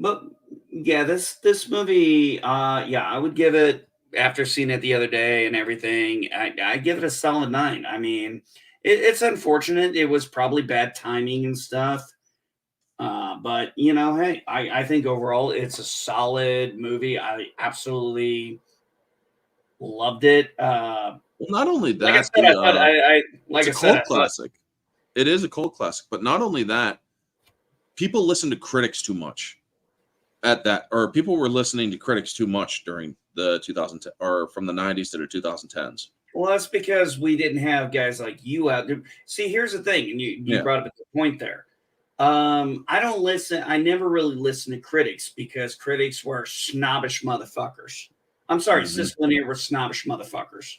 But yeah, this movie, yeah, I would give it after seeing it the other day and everything. I give it a solid 9. I mean, it's unfortunate. It was probably bad timing and stuff. But you know, hey, I think overall it's a solid movie. I absolutely loved it. Well, not only Like I that, said, I thought it's like a I said, I cult thought classic. It is a cult classic, but not only that, people listen to critics too much at that, or people were listening to critics too much during the 2010 or from the 90s to the 2010s. well, that's because we didn't have guys like you out there. See, here's the thing, and you Yeah. brought up a good point there. I don't listen. I never really listen to critics because critics were snobbish motherfuckers. I'm sorry, Mhm. cislinear were snobbish motherfuckers.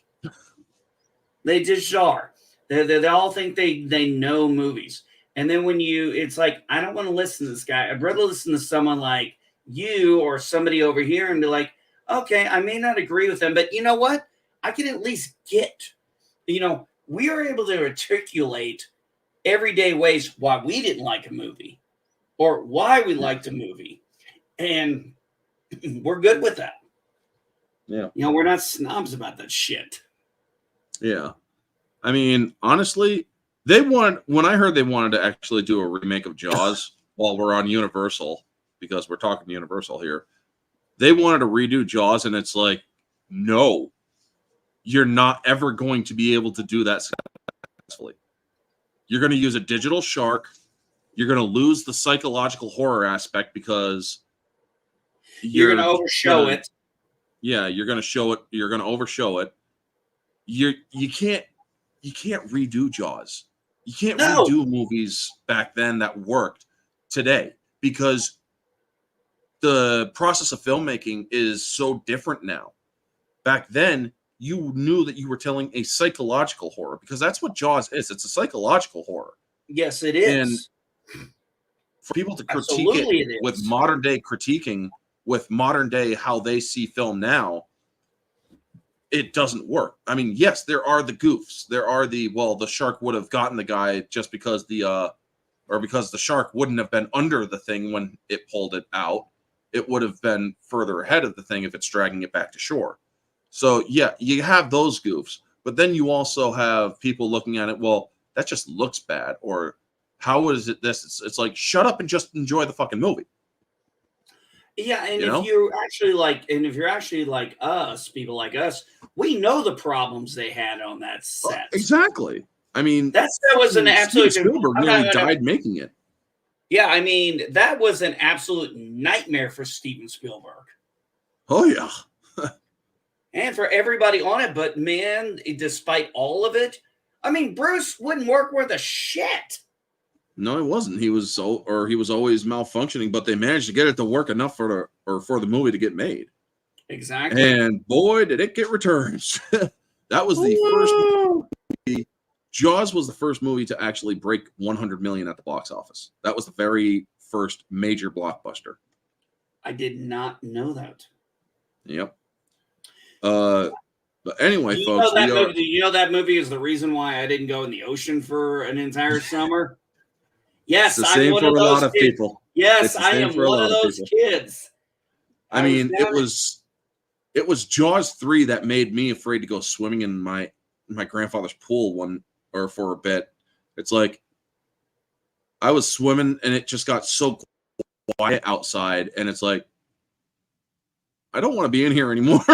They just are. They all think they know movies. And then when it's like, I don't want to listen to this guy. I'd rather listen to someone like you or somebody over here and be like, okay, I may not agree with them, but you know what? I can at least we are able to articulate everyday ways why we didn't like a movie or why we liked a movie. And we're good with that. Yeah. We're not snobs about that shit. Yeah. I mean, honestly, when I heard they wanted to actually do a remake of Jaws while we're on Universal, because we're talking Universal here, they wanted to redo Jaws, and it's like, no, you're not ever going to be able to do that successfully. You're going to use a digital shark. You're going to lose the psychological horror aspect because You're going to overshow it. Yeah, you're going to show it. You're going to overshow it. You can't redo Jaws. You can't redo movies back then that worked today because the process of filmmaking is so different now. Back then, you knew that you were telling a psychological horror because that's what Jaws is. It's a psychological horror. Yes, it is. And for people to critique it with modern day critiquing, with modern day how they see film now, it doesn't work. I mean, yes, there are the goofs. There are the shark would have gotten the guy just because because the shark wouldn't have been under the thing when it pulled it out. It would have been further ahead of the thing if it's dragging it back to shore. So yeah, you have those goofs, but then you also have people looking at it. Well, that just looks bad, or how is it this? It's like shut up and just enjoy the fucking movie. Yeah, and if you're actually like us, people like us, we know the problems they had on that set. Exactly. I mean, that was an absolute. Spielberg nearly died making it. Yeah, I mean, that was an absolute nightmare for Steven Spielberg. Oh yeah. And for everybody on it, but man, despite all of it, I mean, Bruce wouldn't work worth a shit. No, it wasn't. He was always malfunctioning, but they managed to get it to work enough for the movie to get made. Exactly. And boy, did it get returns. That was the first movie. Jaws was the first movie to actually break 100 million at the box office. That was the very first major blockbuster. I did not know that. Yep. But anyway, folks, that movie is the reason why I didn't go in the ocean for an entire summer. Yes, I'm one of those kids. People. Yes, I am one of those kids. I mean, it was Jaws 3 that made me afraid to go swimming in my grandfather's pool for a bit. It's like I was swimming and it just got so quiet outside, and it's like I don't want to be in here anymore.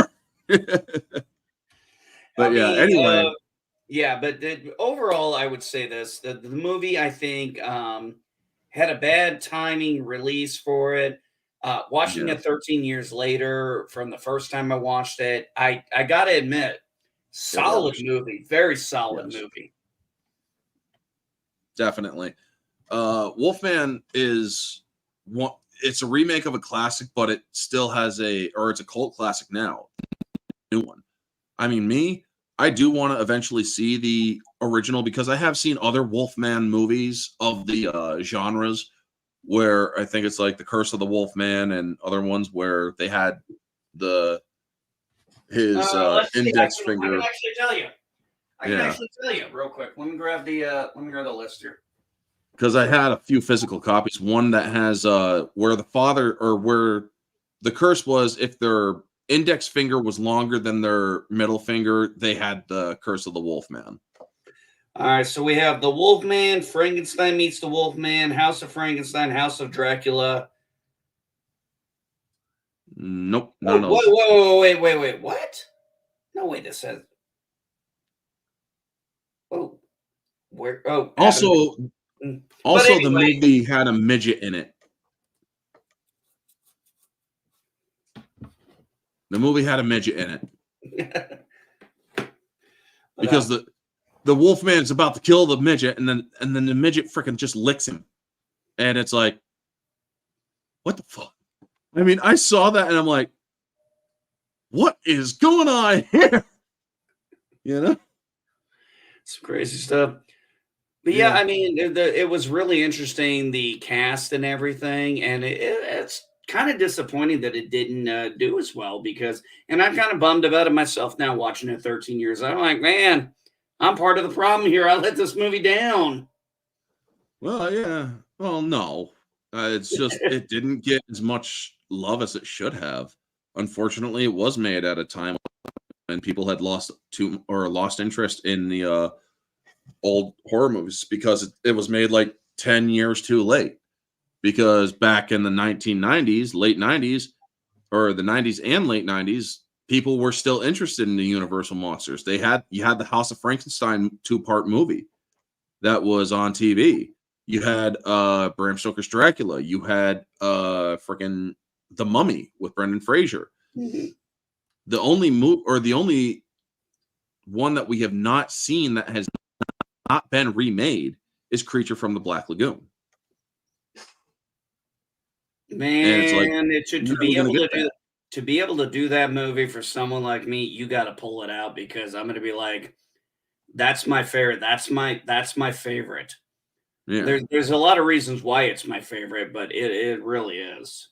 But anyway. But overall, I would say this: the movie, I think, had a bad timing release for it. Watching it 13 years later, from the first time I watched it, I gotta admit, solid movie, very solid movie. Definitely. Wolfman is one. It's a remake of a classic, but it still has it's a cult classic now. New one. I mean, I do want to eventually see the original because I have seen other Wolfman movies of the genres where I think it's like The Curse of the Wolfman and other ones where they had his index finger. I can actually tell you. I can actually tell you real quick. Let me grab the list here. because I had a few physical copies. One that has where the father or where the curse was if their index finger was longer than their middle finger, they had the curse of the Wolfman. All right, so we have the Wolfman, Frankenstein meets the Wolfman, House of Frankenstein, House of Dracula. Nope, none of those. Wait, what? No, wait, this says. Oh, where? Oh, Also, but also the anyway, movie had a midget in it. The movie had a midget in it because the Wolfman's about to kill the midget, and then the midget freaking just licks him, and it's like, what the fuck? I mean, I saw that and I'm like, what is going on here? You know, some crazy stuff. But yeah, I mean, it was really interesting, the cast and everything, and it's kind of disappointing that it didn't do as well because, and I'm kind of bummed about it myself now watching it 13 years. I'm like, man, I'm part of the problem here. I let this movie down. Well, yeah. Well, no. It's just it didn't get as much love as it should have. Unfortunately, it was made at a time when people had lost interest in the old horror movies because it was made like 10 years too late. Because back in the 1990s, late 90s, or the 90s and late 90s, people were still interested in the Universal monsters. You had the House of Frankenstein 2-part movie that was on TV. You had Bram Stoker's Dracula. You had freaking The Mummy with Brendan Fraser. Mhm. The only one that we have not seen that has not been remade is Creature from the Black Lagoon. And it's like, Man, it should you're never gonna get that. to be able to do that movie for someone like me, you got to pull it out because I'm going to be like, that's my favorite. That's my favorite. Yeah. There's a lot of reasons why it's my favorite, but it really is.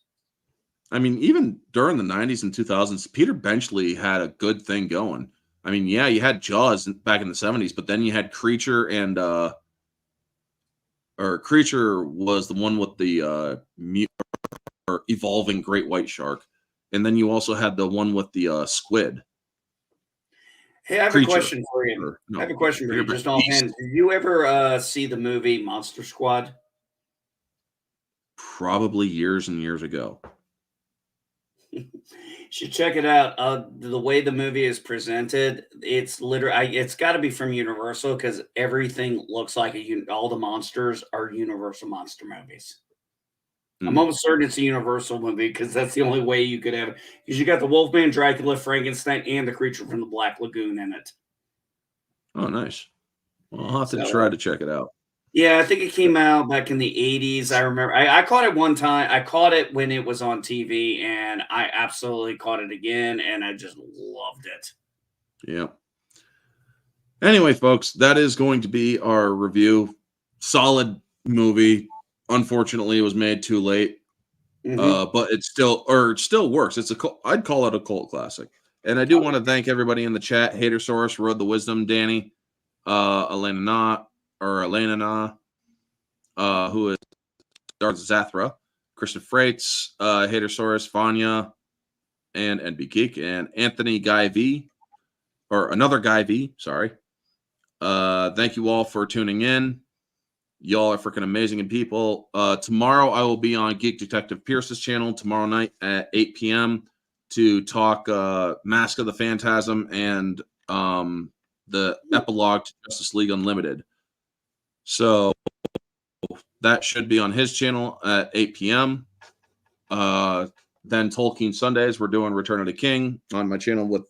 I mean, even during the 90s and 2000s, Peter Benchley had a good thing going. I mean, yeah, you had Jaws back in the 70s, but then you had Creature and or Creature was the one with the evolving great white shark. And then you also had the one with the squid. Hey, I have a Creature. question for you. Or, I have a no, question for you, just offhand. Did you ever see the movie Monster Squad? probably years and years ago. You should check it out. The way the movie is presented, it's literally it's got to be from Universal because everything looks like all the monsters are Universal monster movies. I'm almost certain it's a Universal movie because that's the only way you could have it. Because you got the Wolfman, Dracula, Frankenstein, and the Creature from the Black Lagoon in it. Oh, nice. Well, I'll have to So, try to check it out. yeah, I think it came out back in the 80s. I remember I caught it one time. I caught it when it was on TV, and I absolutely caught it again, and I just loved it. Yeah. Anyway, folks, that is going to be our review. Solid movie. Unfortunately, it was made too late. But it still works. I'd call it a cult classic. And I do want to thank everybody in the chat. Hatersaurus, Road the Wisdom, Danny, Elena Na, who is Zathra, Christian Freights, Hatersaurus, Vanya, and NB Geek, and Anthony Guy V, or another Guy V, sorry. Thank you all for tuning in. Y'all are freaking amazing people. Tomorrow I will be on Geek Detective Pierce's channel tomorrow night at 8 p.m. to talk Mask of the Phantasm and the epilogue to Justice League Unlimited. So that should be on his channel at 8 p.m. Then Tolkien Sundays, we're doing Return of the King on my channel with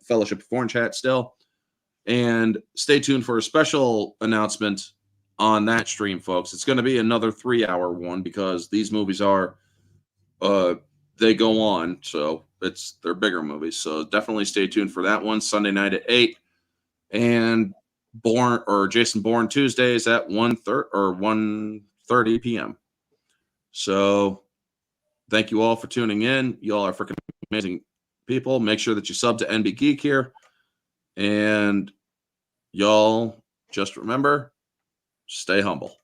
Fellowship of Foreign Chat still. And stay tuned for a special announcement on that stream, folks. It's going to be another 3-hour one because these movies are they go on, so they're bigger movies. So definitely stay tuned for that one Sunday night at 8, and Jason Bourne Tuesdays at 1:30 p.m. So thank you all for tuning in. Y'all are freaking amazing people. Make sure that you sub to NB Geek here, and y'all just remember, stay humble.